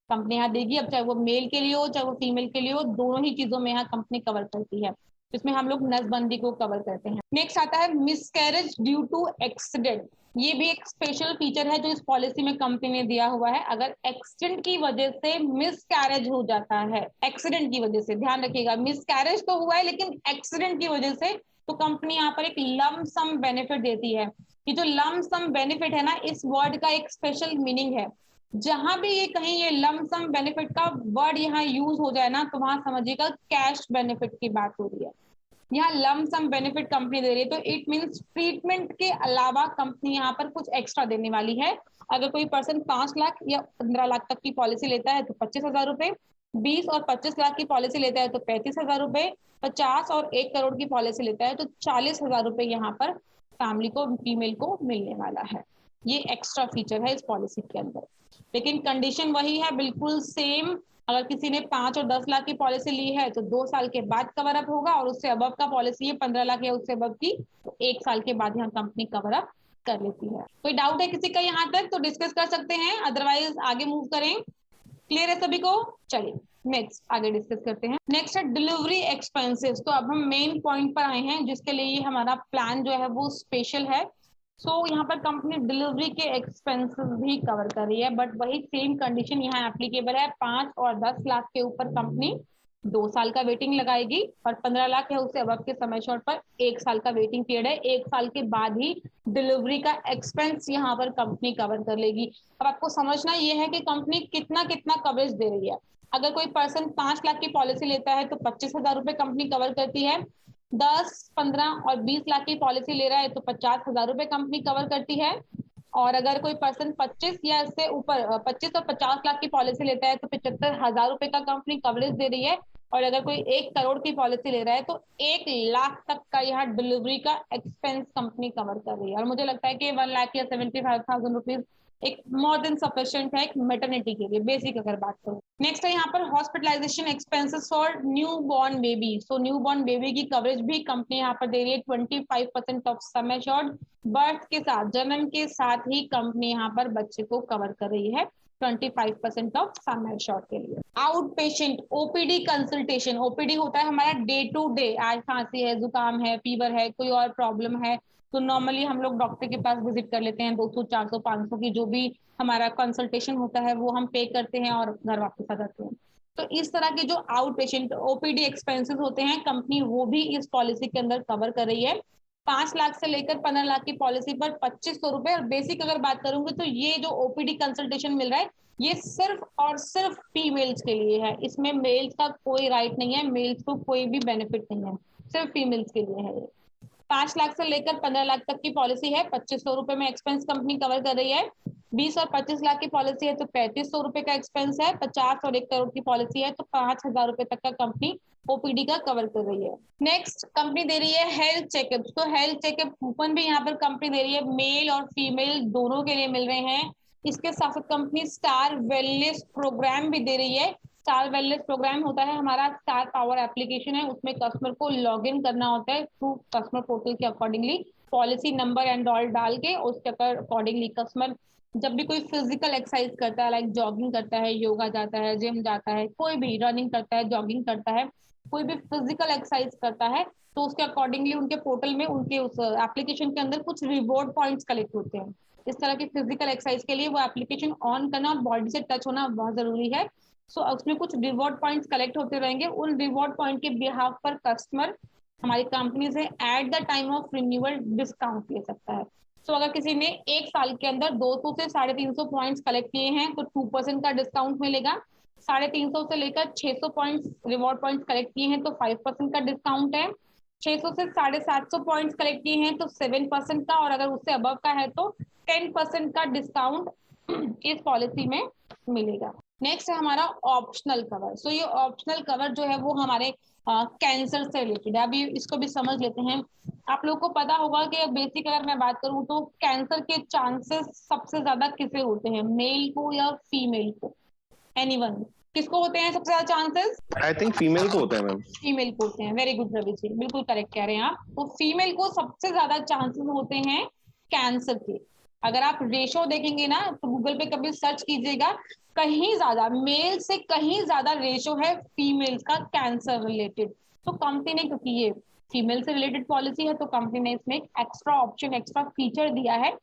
कंपनी यहाँ देगी। अब चाहे वो मेल के लिए हो चाहे वो फीमेल के लिए हो, दोनों ही चीजों में यहाँ कंपनी कवर करती है। इसमें हम लोग नसबंदी को कवर करते हैं। नेक्स्ट आता है मिसकैरेज ड्यू टू एक्सीडेंट। ये भी एक स्पेशल फीचर है जो इस पॉलिसी में कंपनी ने दिया हुआ है। अगर एक्सीडेंट की वजह से मिसकैरेज हो जाता है, एक्सीडेंट की वजह से, ध्यान रखिएगा, मिसकैरेज तो हुआ है लेकिन एक्सीडेंट की वजह से, तो कंपनी यहाँ पर एक लम सम बेनिफिट देती है। ये जो लम सम बेनिफिट है ना, इस वर्ड का एक स्पेशल मीनिंग है। जहां भी ये कहीं ये लम सम बेनिफिट का वर्ड यहाँ यूज हो जाए ना, तो वहां समझिएगा कैश बेनिफिट की बात हो रही है। यहाँ लम सम बेनिफिट कंपनी दे रही है, तो इट मींस ट्रीटमेंट के अलावा कंपनी यहाँ पर कुछ एक्स्ट्रा देने वाली है। अगर कोई पर्सन 5 लाख या 15 लाख तक की पॉलिसी लेता है तो 25,000 रुपए, 20 और 25 लाख की पॉलिसी लेता है तो 35,000 रुपए, 50 और 1 करोड़ की पॉलिसी लेता है तो 40,000 रुपए यहाँ पर फैमिली को, फीमेल को मिलने वाला है। ये एक्स्ट्रा फीचर है इस पॉलिसी के अंदर, लेकिन कंडीशन वही है, बिल्कुल सेम। अगर किसी ने 5 और 10 लाख की पॉलिसी ली है तो 2 साल के बाद कवर अप होगा, और उससे अबव का पॉलिसी है 15 लाख या उससे अबव की, तो 1 साल के बाद यहाँ कंपनी कवर अप कर लेती है। कोई डाउट है किसी का यहाँ तक तो डिस्कस कर सकते हैं, अदरवाइज आगे मूव करें। क्लियर है सभी को? चलिए नेक्स्ट आगे डिस्कस करते हैं। नेक्स्ट है डिलीवरी एक्सपेंसेस। तो अब हम मेन पॉइंट पर आए हैं जिसके लिए हमारा प्लान जो है वो स्पेशल है। यहाँ पर कंपनी डिलीवरी के एक्सपेंसेस भी कवर कर रही है, बट वही सेम कंडीशन यहाँ एप्लीकेबल है। 5 और 10 लाख के ऊपर कंपनी 2 साल का वेटिंग लगाएगी, और 15 लाख है उससे अबव के समय शॉर्ट पर 1 साल का वेटिंग पीरियड है। 1 साल के बाद ही डिलीवरी का एक्सपेंस यहाँ पर कंपनी कवर कर लेगी। अब आपको समझना ये है कि कंपनी कितना कितना कवरेज दे रही है। अगर कोई पर्सन 5 लाख की पॉलिसी लेता है तो 25,000 रुपए कंपनी कवर करती है। 10, 15 और 20 लाख की पॉलिसी ले रहा है तो 50,000 रुपए कंपनी कवर करती है। और अगर कोई पर्सन 25 या इससे ऊपर 25 और 50 लाख की पॉलिसी लेता है तो 75,000 रुपए का कंपनी कवरेज दे रही है। और अगर कोई 1 करोड़ की पॉलिसी ले रहा है तो 1 लाख तक का यहाँ डिलीवरी का एक्सपेंस कंपनी कवर कर रही है। और मुझे लगता है कि 1 लाख या 75,000 रुपीज एक मोर देन सफिशिएंट है एक मैटरनिटी के लिए, बेसिक अगर बात करूं। नेक्स्ट है यहाँ पर hospitalisation expenses for new born baby. So new born baby की कवरेज भी कंपनी यहाँ पर दे रही है 25% ऑफ सम एश्योर्ड। बर्थ के साथ, जन्म के साथ ही कंपनी यहाँ पर बच्चे को कवर कर रही है 25% ऑफ सम एश्योर्ड के लिए। Out patient OPD consultation, OPD होता है हमारा डे टू डे, आज खांसी है, जुकाम है, फीवर है, कोई और प्रॉब्लम है तो नॉर्मली हम लोग डॉक्टर के पास विजिट कर लेते हैं। 200, 400, 500 की जो भी हमारा कंसल्टेशन होता है वो हम पे करते हैं और घर वापस आ जाते हैं। तो इस तरह के जो आउट पेशेंट ओपीडी एक्सपेंसेस होते हैं कंपनी वो भी इस पॉलिसी के अंदर कवर कर रही है। 5 लाख से लेकर 15 लाख की पॉलिसी पर 2500 रुपए। और बेसिक अगर बात करूंगी तो ये जो ओपीडी कंसल्टेशन मिल रहा है ये सिर्फ और सिर्फ फीमेल्स के लिए है। इसमें मेल्स का कोई राइट नहीं है, मेल्स को कोई भी बेनिफिट नहीं है, सिर्फ फीमेल्स के लिए है ये। 5 लाख से लेकर 15 लाख तक की पॉलिसी है, 2500 रुपए में एक्सपेंस कंपनी कवर कर रही है। 20 और 25 लाख की पॉलिसी है तो 3500 रुपए का एक्सपेंस है। 50 और 1 करोड़ की पॉलिसी है तो 5,000 रुपए तक का कंपनी ओपीडी का कवर कर रही है। नेक्स्ट कंपनी दे रही है हेल्थ चेकअप। तो हेल्थ चेकअप कूपन भी यहाँ पर कंपनी दे रही है, मेल और फीमेल दोनों के लिए मिल रहे हैं। इसके साथ साथ कंपनी स्टार वेलनेस प्रोग्राम भी दे रही है। स्टार वेलनेस प्रोग्राम होता है हमारा स्टार पावर एप्लीकेशन है, उसमें कस्टमर को लॉग इन करना होता है थ्रू कस्टमर पोर्टल के accordingly, policy number and all डाल के उसके अकॉर्डिंगली कस्टमर जब भी कोई फिजिकल एक्सरसाइज करता है, लाइक जॉगिंग करता है, योगा जाता है, जिम जाता है, कोई भी रनिंग करता है, जॉगिंग करता है, कोई भी फिजिकल एक्सरसाइज करता है तो उसके अकॉर्डिंगली उनके पोर्टल में उनके उस एप्लीकेशन के अंदर कुछ रिवॉर्ड पॉइंट्स कलेक्ट होते हैं। इस तरह की फिजिकल एक्सरसाइज के लिए वो एप्लीकेशन ऑन करना और बॉडी से टच होना बहुत जरूरी है। सो उसमें कुछ रिवॉर्ड पॉइंट्स कलेक्ट होते रहेंगे। उन रिवॉर्ड पॉइंट के बिहाफ पर कस्टमर हमारी कंपनी से at the time of renewal discount ले सकता है। सो अगर किसी ने 1 साल के अंदर 200 से 350 पॉइंट्स कलेक्ट किए हैं तो 2% का डिस्काउंट मिलेगा। 350 से लेकर 600 पॉइंट्स रिवॉर्ड पॉइंट्स कलेक्ट किए हैं तो 5% का डिस्काउंट है। 600 से 750 पॉइंट्स कलेक्ट किए हैं तो 7% का, और अगर उससे अबव का है तो 10% का डिस्काउंट इस पॉलिसी में मिलेगा। नेक्स्ट है हमारा ऑप्शनल कवर। सो ये ऑप्शनल कवर जो है वो हमारे कैंसर से रिलेटेड है। अभी इसको भी समझ लेते हैं। आप लोग को पता होगा कि बेसिक अगर मैं बात करूं तो कैंसर के चांसेस सबसे ज्यादा किसे होते हैं, मेल को या फीमेल को? एनीवन, किसको होते हैं सबसे ज्यादा चांसेस? आई थिंक फीमेल को होते हैं मैम। फीमेल को होते हैं। वेरी गुड रवि जी, बिल्कुल करेक्ट कह रहे हैं आप। तो फीमेल को सबसे ज्यादा चांसेस होते हैं कैंसर के। अगर आप रेशो देखेंगे ना तो गूगल पे कभी सर्च कीजिएगा, कहीं ज्यादा मेल से कहीं ज्यादा रेशो है फीमेल का कैंसर रिलेटेड। तो कंपनी ने, क्योंकि ये फीमेल से रिलेटेड पॉलिसी है तो कंपनी ने इसमें एक्स्ट्रा ऑप्शन, एक्स्ट्रा फीचर दिया है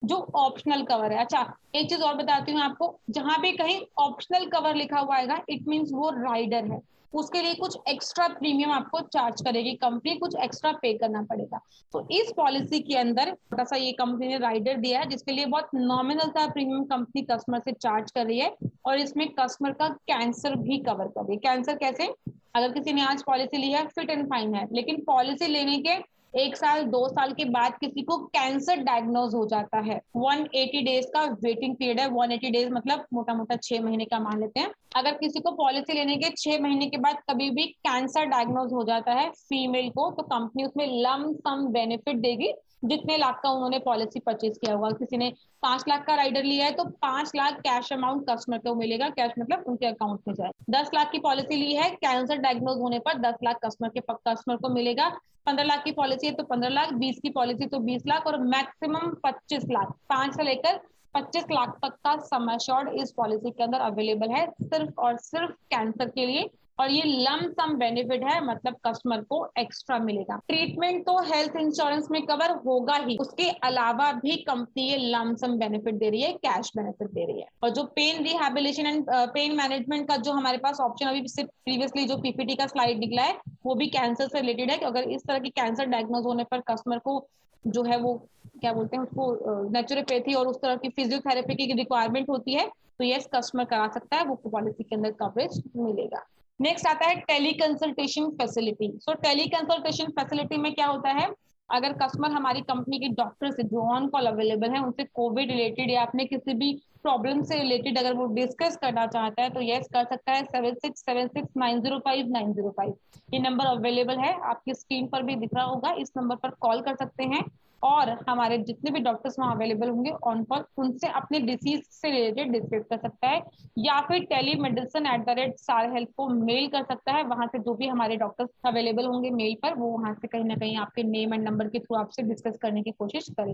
जो ऑप्शनल कवर है। अच्छा, एक चीज और बताती हूँ आपको, जहां पे कहीं ऑप्शनल कवर लिखा हुआ आएगा इट मींस वो राइडर है, उसके लिए कुछ एक्स्ट्रा प्रीमियम आपको चार्ज करेगी कंपनी, कुछ एक्स्ट्रा पे करना पड़ेगा। तो इस पॉलिसी के अंदर थोड़ा सा ये कंपनी ने राइडर दिया है जिसके लिए बहुत नॉमिनल सा प्रीमियम कंपनी कस्टमर से चार्ज कर रही है, और इसमें कस्टमर का कैंसर भी कवर कर रही है। कैंसर कैसे? अगर किसी ने आज पॉलिसी ली है, फिट एंड फाइन है, लेकिन पॉलिसी लेने के 1 साल 2 साल के बाद किसी को कैंसर डायग्नोज हो जाता है, 180 डेज का वेटिंग पीरियड है। 180 डेज मतलब मोटा मोटा 6 महीने का मान लेते हैं। अगर किसी को पॉलिसी लेने के 6 महीने के बाद कभी भी कैंसर डायग्नोज हो जाता है फीमेल को, तो कंपनी उसमें लम सम बेनिफिट देगी जितने लाख का उन्होंने पॉलिसी परचेज किया होगा। किसी ने 5 लाख का राइडर लिया है तो 5 लाख कैश अमाउंट कस्टमर को मिलेगा, कैश मतलब उनके अकाउंट में जाए। 10 लाख की पॉलिसी ली है, कैंसर डायग्नोज होने पर 10 लाख कस्टमर को मिलेगा। 15 लाख की पॉलिसी है तो 15 लाख, 20 की पॉलिसी तो 20 लाख, और मैक्सिमम 25 लाख, 5 से लेकर 25 लाख तक का सम एश्योर्ड इस पॉलिसी के अंदर अवेलेबल है सिर्फ और सिर्फ कैंसर के लिए। और ये लम सम बेनिफिट है, मतलब कस्टमर को एक्स्ट्रा मिलेगा। ट्रीटमेंट तो हेल्थ इंश्योरेंस में कवर होगा ही, उसके अलावा भी कंपनी ये लम सम बेनिफिट दे रही है, कैश बेनिफिट दे रही है। और जो pain rehabilitation and pain management का जो हमारे पास ऑप्शन अभी से प्रीवियसली जो पीपीटी का स्लाइड निकला है, वो भी कैंसर से रिलेटेड है कि अगर इस तरह की कैंसर डायग्नोज होने पर कस्टमर को जो है वो क्या बोलते हैं उसको, नेचुरोपैथी और उस तरह की फिजियोथेरेपी की रिक्वायरमेंट होती है, तो यस कस्टमर करा सकता है, वो पॉलिसी के अंदर कवरेज मिलेगा। नेक्स्ट आता है टेली कंसल्टेशन फैसिलिटी। सो टेली कंसल्टेशन फैसिलिटी में क्या होता है, अगर कस्टमर हमारी कंपनी के डॉक्टर से जो ऑन कॉल अवेलेबल है उनसे कोविड रिलेटेड या अपने किसी भी प्रॉब्लम से रिलेटेड अगर वो डिस्कस करना चाहता है तो यस कर सकता है। 7676905905 ये नंबर अवेलेबल है, आपकी स्क्रीन पर भी दिख रहा होगा, इस नंबर पर कॉल कर सकते हैं और हमारे जितने भी डॉक्टर्स वहाँ अवेलेबल होंगे ऑन कॉल उनसे अपने डिसीज से रिलेटेड डिस्कस कर सकता है, या फिर टेलीमेडिसिन@SAR हेल्थ को मेल कर सकता है। वहां से जो भी हमारे डॉक्टर्स अवेलेबल होंगे मेल पर, वो वहां से कहीं ना कहीं आपके नेम एंड नंबर के थ्रू आपसे डिस्कस करने की कोशिश करें।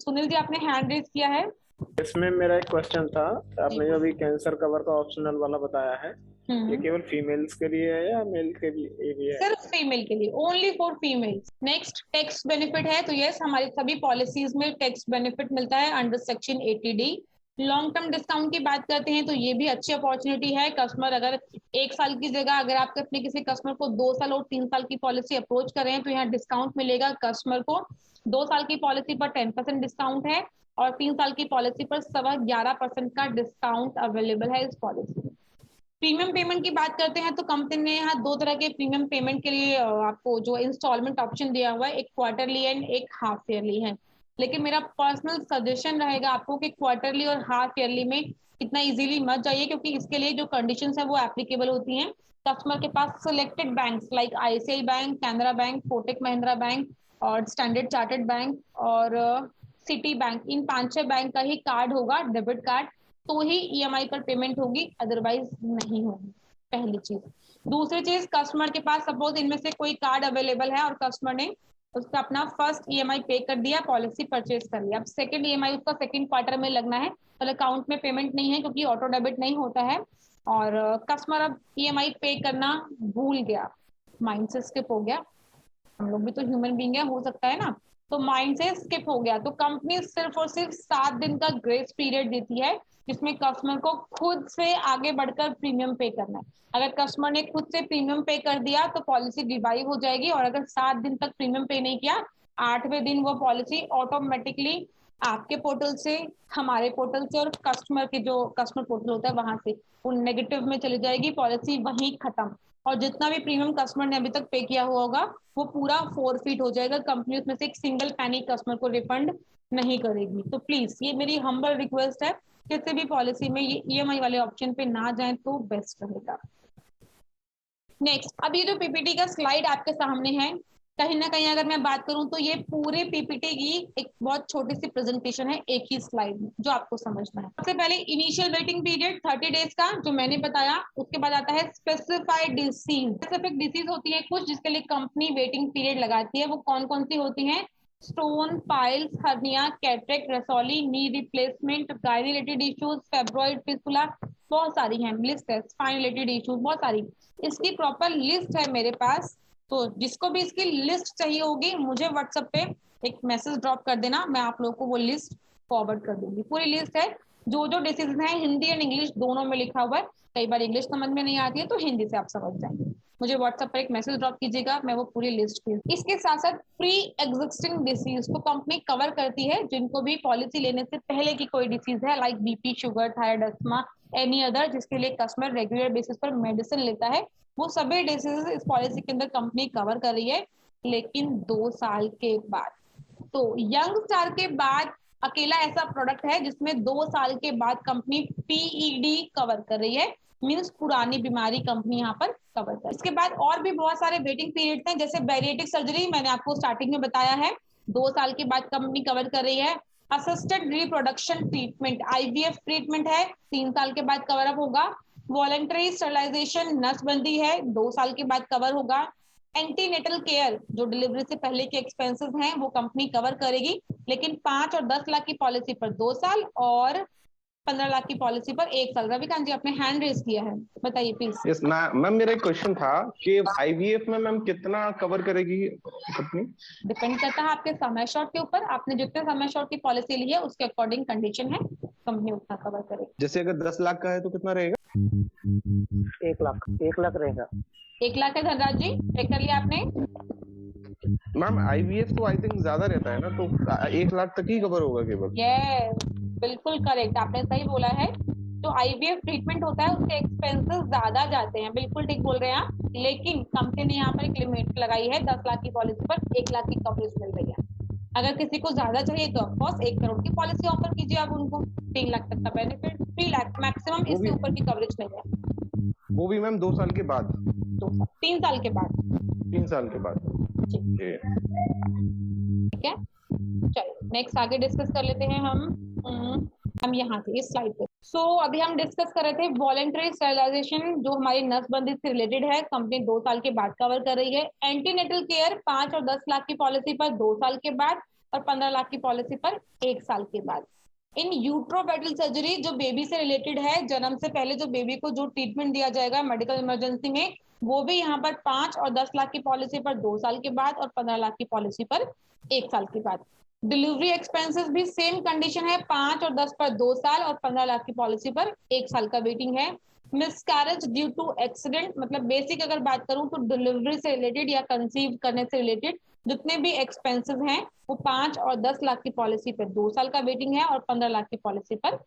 सुनील जी आपने हैंड रेज किया है। इसमें मेरा एक क्वेश्चन था, आपने जो अभी कैंसर कवर का ऑप्शनल वाला बताया है, ये केवल फीमेल्स के लिए है या मेल के लिए भी है? सिर्फ फीमेल के लिए, only for females. Next tax benefit है, तो यस हमारी सभी पॉलिसीज में टैक्स बेनिफिट मिलता है under section 80D। Long term discount की बात करते हैं तो ये भी अच्छी अपॉर्चुनिटी है। कस्टमर अगर 1 साल की जगह अगर आप अपने किसी कस्टमर को 2 साल और 3 साल की पॉलिसी अप्रोच कर रहे हैं तो यहाँ डिस्काउंट मिलेगा। कस्टमर को 2 साल की पॉलिसी पर 10% डिस्काउंट है और 3 साल की पॉलिसी पर 11.25% का डिस्काउंट अवेलेबल है इस पॉलिसी में। प्रीमियम पेमेंट की बात करते हैं तो कंपनी ने यहाँ 2 तरह के प्रीमियम पेमेंट के लिए आपको जो इंस्टॉलमेंट ऑप्शन दिया हुआ है, एक क्वार्टरली एंड एक हाफ ईयरली है। लेकिन मेरा पर्सनल सजेशन रहेगा आपको कि क्वार्टरली और हाफ ईयरली में इतना इजीली मत जाइए, क्योंकि इसके लिए जो कंडीशंस है वो एप्लीकेबल होती हैं। कस्टमर के पास selected banks like ICICI bank, Canara bank, Kotak Mahindra bank और स्टैंडर्ड चार्टर्ड बैंक और सिटी बैंक, इन 5-6 बैंक का ही कार्ड होगा, डेबिट कार्ड, तो ही EMI पर पेमेंट होगी, अदरवाइज नहीं होगी। पहली चीज। दूसरी चीज, कस्टमर के पास सपोज इनमें से कोई कार्ड अवेलेबल है और कस्टमर ने उसका अपना फर्स्ट EMI पे कर दिया, पॉलिसी परचेज कर लिया, अब सेकंड EMI उसका सेकंड क्वार्टर में लगना है, तो अकाउंट में पेमेंट नहीं है क्योंकि ऑटो डेबिट नहीं होता है, और कस्टमर अब EMI पे करना भूल गया, माइंड से स्किप हो गया, हम लोग भी तो ह्यूमन बीइंग है, हो सकता है ना, तो माइंड से स्किप हो गया, तो कंपनी सिर्फ और सिर्फ 7 दिन का ग्रेस पीरियड देती है जिसमें कस्टमर को खुद से आगे बढ़कर प्रीमियम पे करना है। अगर कस्टमर ने खुद से प्रीमियम पे कर दिया तो पॉलिसी रिवाइव हो जाएगी, और अगर 7 दिन तक प्रीमियम पे नहीं किया, 8वें दिन वो पॉलिसी ऑटोमेटिकली आपके पोर्टल से, हमारे पोर्टल से और कस्टमर के जो कस्टमर पोर्टल होता है वहां से वो नेगेटिव में चली जाएगी, पॉलिसी वहीं खत्म, और जितना भी प्रीमियम कस्टमर ने अभी तक पे किया हुआ होगा वो पूरा फोरफीट हो जाएगा। कंपनी उसमें से एक सिंगल पैनी कस्टमर को रिफंड नहीं करेगी। तो प्लीज ये मेरी हम्बल रिक्वेस्ट है, किसी भी पॉलिसी में ये EMI वाले ऑप्शन पे ना जाएं तो बेस्ट रहेगा। नेक्स्ट, अब ये जो PPT का स्लाइड आपके सामने है, कहीं ना कहीं अगर मैं बात करूं तो ये पूरे PPT की एक बहुत छोटी सी प्रेजेंटेशन है एक ही स्लाइड में, जो आपको समझना है। सबसे पहले इनिशियल वेटिंग पीरियड 30 डेज का जो मैंने बताया, उसके बाद आता है स्पेसिफाइड डिसीज। स्पेसिफिक डिसीज होती है कुछ जिसके लिए कंपनी वेटिंग पीरियड लगाती है, वो कौन कौन सी होती है? स्टोन, पाइल्स, हर्निया, कैटरेक्ट, रसौली, knee replacement, gynae related issues, fibroid, fistula, बहुत सारी हैं, लिस्ट है, स्पाइन रिलेटेड इश्यूज बहुत सारी, इसकी प्रॉपर लिस्ट है मेरे पास। तो जिसको भी इसकी लिस्ट चाहिए होगी मुझे व्हाट्सएप पे एक मैसेज ड्रॉप कर देना, मैं आप लोगों को वो लिस्ट फॉरवर्ड कर दूंगी। पूरी लिस्ट है, जो जो डिसीज है हिंदी एंड इंग्लिश दोनों में लिखा हुआ है, कई बार इंग्लिश समझ में नहीं आती है तो हिंदी से आप समझ जाएंगे। मुझे व्हाट्सएप पर एक मैसेज ड्रॉप कीजिएगा, मैं वो पूरी लिस्ट की। इसके साथ साथ प्री एग्जिस्टिंग डिसीज को कंपनी कवर करती है, जिनको भी पॉलिसी लेने से पहले की कोई डिसीज है like BP, sugar, thyroid, asthma, any other, जिसके लिए कस्टमर रेगुलर बेसिस पर मेडिसिन लेता है, वो सभी डिसीज इस पॉलिसी के अंदर कंपनी कवर कर रही है, लेकिन 2 साल के बाद। तो यंग स्टार के बाद अकेला ऐसा प्रोडक्ट है जिसमें 2 साल के बाद कंपनी PED कवर कर रही है, मींस पुरानी बीमारी कंपनी यहाँ पर कवर कर। इसके बाद और भी बहुत सारे वेटिंग पीरियड हैं, जैसे बैरिएटिक सर्जरी मैंने आपको स्टार्टिंग में बताया है, 2 साल के बाद कंपनी कवर कर रही है। Assisted reproduction treatment, IVF treatment है, 3 साल के बाद कवर अप होगा। वॉलंटरी स्टरलाइजेशन, नसबंदी है, 2 साल के बाद कवर होगा। एंटीनेटल केयर, जो डिलीवरी से पहले के एक्सपेंसेस हैं वो कंपनी कवर करेगी, लेकिन 5 और 10 लाख की पॉलिसी पर 2 साल और 15 लाख की पॉलिसी पर 1 साल। रविकांत जी आपने हैंड रेज किया है, बताइए प्लीज। यस मैम, मेरा एक क्वेश्चन था कि आईवीएफ में मैम कितना कवर करेगी कंपनी? डिपेंड करता है आपके समय शॉर्ट के ऊपर, आपने जितने समय शॉर्ट की पॉलिसी ली है उसके अकॉर्डिंग कंडीशन है, कंपनी उतना कवर करेगी। जैसे अगर 10 लाख का है तो कितना रहेगा? 1 लाख रहेगा। 1 लाख है। धनराज जी चेक कर लिया आपने? मैम आईवीएफ तो आई थिंक ज्यादा रहता है ना, तो 1 लाख तक ही कवर होगा केवल? यस बिल्कुल करेक्ट, आपने सही बोला है। जो आईवीएफ ट्रीटमेंट होता है उसके एक्सपेंसेस ज्यादा जाते हैं, बिल्कुल ठीक बोल रहे हैं आप। लेकिन कंपनी ने यहाँ पर एक लिमिट लगाई है, 10 लाख की पॉलिसी पर 1 लाख की कवरेज मिल रही है। अगर किसी को ज्यादा चाहिए तो ऑफकोर्स 1 करोड़ की पॉलिसी ऑफर कीजिए आप उनको, 3 लाख तक का बेनिफिट, 3 लाख मैक्सिमम, इससे ऊपर की कवरेज नहीं है। वो भी मैम 2 साल के बाद? 3 साल के बाद। 3 साल के बाद, ठीक है। चलो नेक्स्ट आगे डिस्कस कर लेते हैं हम यहाँ थे इस स्लाइड पे। सो अभी हम डिस्कस कर रहे थे वॉलेंटरी स्टेरिलाइजेशन, जो हमारी नसबंदी से रिलेटेड है, कंपनी 2 साल के बाद कवर कर रही है। एंटीनेटल केयर 5 और 10 लाख की पॉलिसी पर 2 साल के बाद, और 15 लाख की पॉलिसी पर 1 साल के बाद। इन यूट्रोपेटल सर्जरी जो बेबी से रिलेटेड है, जन्म से पहले जो बेबी को जो ट्रीटमेंट दिया जाएगा मेडिकल इमरजेंसी में, वो भी यहाँ पर 5 और 10 लाख की पॉलिसी पर 2 साल के बाद, और 15 लाख की पॉलिसी पर 1 साल के बाद। डिलीवरी एक्सपेंसेस भी सेम कंडीशन है, 5 और 10 पर 2 साल, और 15 लाख की पॉलिसी पर 1 साल का वेटिंग है। मिसकैरेज ड्यू टू एक्सीडेंट, मतलब बेसिक अगर बात करूं तो डिलीवरी से रिलेटेड या कंसीव करने से रिलेटेड जितने भी एक्सपेंसेस हैं वो 5 और 10 लाख की पॉलिसी पर 2 साल का वेटिंग है, और 15 लाख की पॉलिसी पर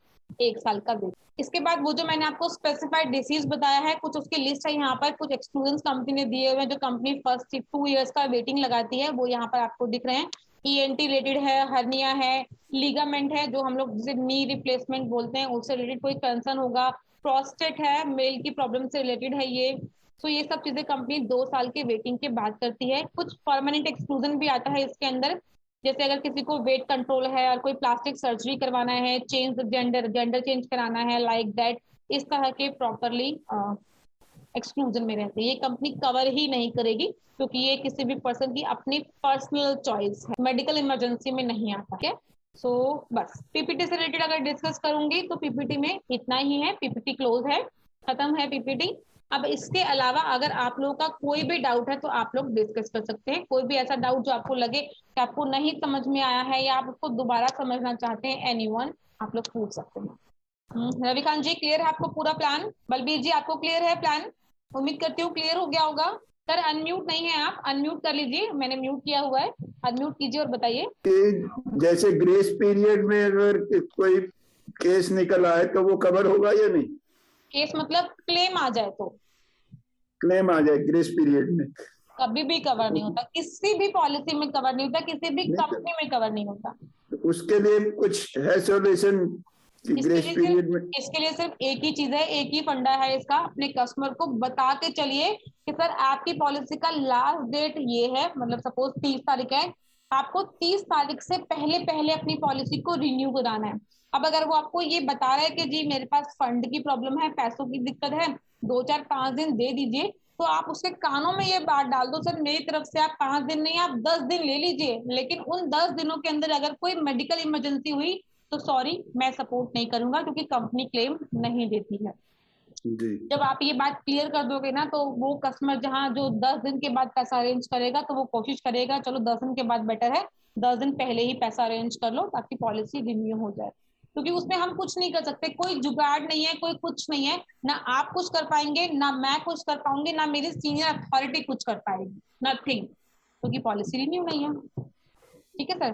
1 साल का वेटिंग। इसके बाद वो जो मैंने आपको स्पेसिफाइड डिसीज बताया है, कुछ उसकी लिस्ट है यहाँ पर, कुछ एक्सक्लूजन कंपनी ने दिए हुए हैं जो कंपनी फर्स्ट 2 इयर्स का वेटिंग लगाती है, वो यहाँ पर आपको दिख रहे हैं। ईएनटी रिलेटेड है, हर्निया है, लीगामेंट है जो हम लोग जिसे नी रिप्लेसमेंट बोलते हैं, उससे रिलेटेड कोई कंसर्न होगा, प्रोस्टेट है, मेल की प्रॉब्लम से रिलेटेड है ये। तो ये सब चीजें कंपनी 2 साल के वेटिंग के बाद करती है। कुछ परमानेंट एक्सक्लूजन भी आता है इसके अंदर, जैसे अगर किसी को वेट कंट्रोल है और कोई प्लास्टिक सर्जरी करवाना है, चेंज जेंडर चेंज कराना है, लाइक दैट, इस तरह के प्रॉपरली एक्सक्लूजन में रहते हैं। ये कंपनी कवर ही नहीं करेगी क्योंकि ये किसी भी पर्सन की अपनी पर्सनल चॉइस है, मेडिकल इमरजेंसी में नहीं आता है। सो बस पीपीटी से रिलेटेड अगर डिस्कस करूंगी तो पीपीटी में इतना ही है, पीपीटी क्लोज है, खत्म है पीपीटी। अब इसके अलावा अगर आप लोगों का कोई भी डाउट है तो आप लोग डिस्कस कर सकते हैं। कोई भी ऐसा डाउट जो आपको लगे कि आपको नहीं समझ में आया है या आप उसको दोबारा समझना चाहते हैं, एनीवन आप लोग पूछ सकते हैं। रविकांत जी क्लियर है आपको पूरा प्लान? बलबीर जी आपको क्लियर है प्लान? उम्मीद करती हूँ क्लियर हो गया होगा। सर अनम्यूट नहीं है आप, अनम्यूट कर लीजिए, मैंने म्यूट किया हुआ है, अनम्यूट कीजिए और बताइए। जैसे ग्रेस पीरियड में अगर कोई केस निकल आए तो वो कवर होगा या नहीं? केस मतलब क्लेम आ जाए तो? क्लेम आ जाए ग्रेस पीरियड में? कभी भी कवर नहीं होता, किसी भी पॉलिसी में कवर नहीं होता, किसी भी कंपनी में कवर नहीं होता। उसके लिए कुछ है सॉल्यूशन ग्रेस पीरियड में? इसके लिए सिर्फ एक ही चीज है, एक ही फंडा है इसका, अपने कस्टमर को बता के चलिए कि सर आपकी पॉलिसी का लास्ट डेट ये है, मतलब सपोज 30 तारीख है, आपको 30 तारीख से पहले पहले अपनी पॉलिसी को रिन्यू कराना है। अब अगर वो आपको ये बता रहा है कि जी मेरे पास फंड की प्रॉब्लम है, पैसों की दिक्कत है, 2 4 5 दिन दे दीजिए, तो आप उसके कानों में ये बात डाल दो, सर मेरी तरफ से आप 5 दिन नहीं आप 10 दिन ले लीजिए, लेकिन उन 10 दिनों के अंदर अगर कोई मेडिकल इमरजेंसी हुई तो सॉरी मैं सपोर्ट नहीं करूंगा क्योंकि कंपनी क्लेम नहीं देती है। जब आप ये बात क्लियर कर दोगे ना तो वो कस्टमर जहाँ जो 10 दिन के बाद पैसा अरेंज करेगा तो वो कोशिश करेगा चलो 10 दिन के बाद बेटर है 10 दिन पहले ही पैसा अरेंज कर लो ताकि पॉलिसी रिन्यू हो जाए, क्योंकि उसमें हम कुछ नहीं कर सकते, कोई जुगाड़ नहीं है, कोई कुछ नहीं है, ना आप कुछ कर पाएंगे, ना मैं कुछ कर पाऊंगी, ना मेरी सीनियर अथॉरिटी कुछ कर पाएगी, नथिंग, क्योंकि पॉलिसी रिन्यू नहीं है। ठीक है सर,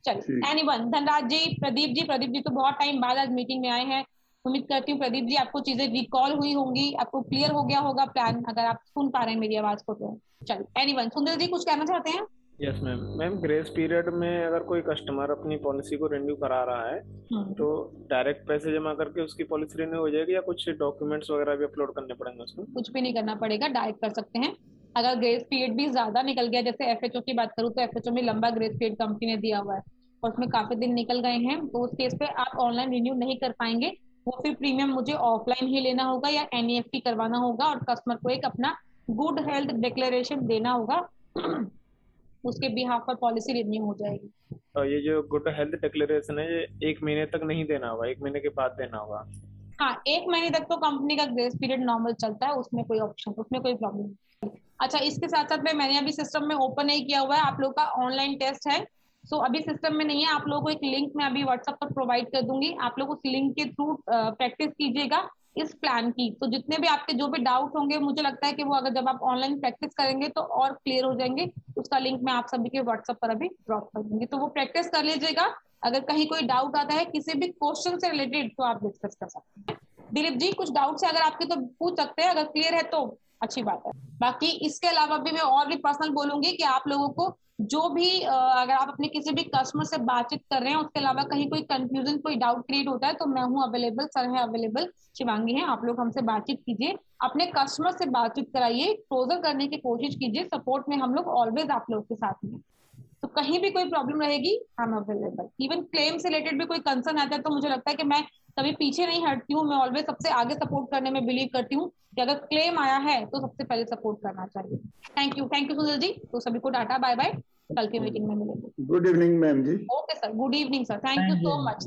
चलिए एनीवन, धनराज जी, प्रदीप जी तो बहुत टाइम बाद आज मीटिंग में आए हैं, उम्मीद करती हूँ प्रदीप जी आपको चीजें रिकॉल हुई होंगी, आपको क्लियर हो गया होगा प्लान, अगर आप सुन पा रहे हैं मेरी आवाज को तो। चलिए एनीवन, सुंदर जी कुछ कहना चाहते हैं? Yes ma'am. Ma'am grace period में अगर कोई कस्टमर अपनी पॉलिसी को रिन्यू करा रहा है तो डायरेक्ट पैसे जमा करके उसकी पॉलिसी रिन्यू हो जाएगी या कुछ डॉक्यूमेंट्स वगैरह भी अपलोड करने पड़ेंगे उसमें? कुछ भी नहीं करना पड़ेगा, डायरेक्ट कर सकते हैं। अगर ग्रेस पीरियड भी ज्यादा निकल गया, जैसे एफएचओ की बात करूँ तो एफएचओ में लंबा ग्रेस पीरियड कंपनी ने दिया हुआ है और उसमें काफी दिन निकल गए हैं, तो उस केस पे आप ऑनलाइन रिन्यू नहीं कर पाएंगे, वो फिर प्रीमियम मुझे ऑफलाइन ही लेना होगा या एनईएफटी करवाना होगा और कस्टमर को एक अपना गुड हेल्थ डिक्लेरेशन देना होगा उसके बिहाफ पर पॉलिसी रिन्यू हो जाएगी। और ये जो गुड हेल्थ डिक्लेरेशन है ये 1 महीने तक नहीं देना होगा, 1 महीने के बाद देना होगा? हाँ, 1 महीने तक तो कंपनी का ग्रेस पीरियड नॉर्मल चलता है, उसमें कोई ऑप्शन, उसमें कोई प्रॉब्लम नहीं। अच्छा, इसके साथ साथ में मैंने अभी सिस्टम में ओपन नहीं किया हुआ है, आप लोग का ऑनलाइन टेस्ट है, सो अभी सिस्टम में नहीं है। आप लोगों को एक लिंक मैं अभी व्हाट्सएप पर प्रोवाइड कर दूंगी, आप लोग उस लिंक के थ्रू प्रैक्टिस कीजिएगा इस प्लान की। तो जितने भी आपके जो भी डाउट होंगे, मुझे लगता है कि वो अगर जब आप ऑनलाइन प्रैक्टिस करेंगे तो और क्लियर हो जाएंगे। उसका लिंक मैं आप सभी के व्हाट्सएप पर अभी ड्रॉप कर दूंगी, तो वो प्रैक्टिस कर लीजिएगा। अगर कहीं कोई डाउट आता है किसी भी क्वेश्चन से रिलेटेड तो आप डिस्कस कर सकते हैं। दिलीप जी, कुछ डाउट्स है अगर आपके तो पूछ सकते हैं, अगर क्लियर है तो अच्छी बात है। बाकी इसके अलावा भी मैं और भी पर्सनल बोलूंगी कि आप लोगों को जो भी अगर आप अपने किसी भी कस्टमर से बातचीत कर रहे हैं, उसके अलावा कहीं कोई कंफ्यूजन, कोई डाउट क्रिएट होता है तो मैं हूँ अवेलेबल, सर है अवेलेबल, शिवांगी है, आप लोग हमसे बातचीत कीजिए, अपने कस्टमर से बातचीत कराइए, क्लोजर करने की कोशिश कीजिए। सपोर्ट में हम लोग ऑलवेज आप लोग के साथ में, तो कहीं भी कोई प्रॉब्लम रहेगी हम अवेलेबल। इवन क्लेम से रिलेटेड भी कोई कंसर्न आता है तो मुझे लगता है कि मैं कभी पीछे नहीं हटती हूँ, मैं ऑलवेज सबसे आगे सपोर्ट करने में बिलीव करती हूँ कि अगर क्लेम आया है तो सबसे पहले सपोर्ट करना चाहिए। Thank you Sunil ji. तो सभी को टाटा, बाय बाय, कल की मीटिंग में मिलेंगे। Good evening ma'am ji. Okay sir, good evening sir, thank you so much.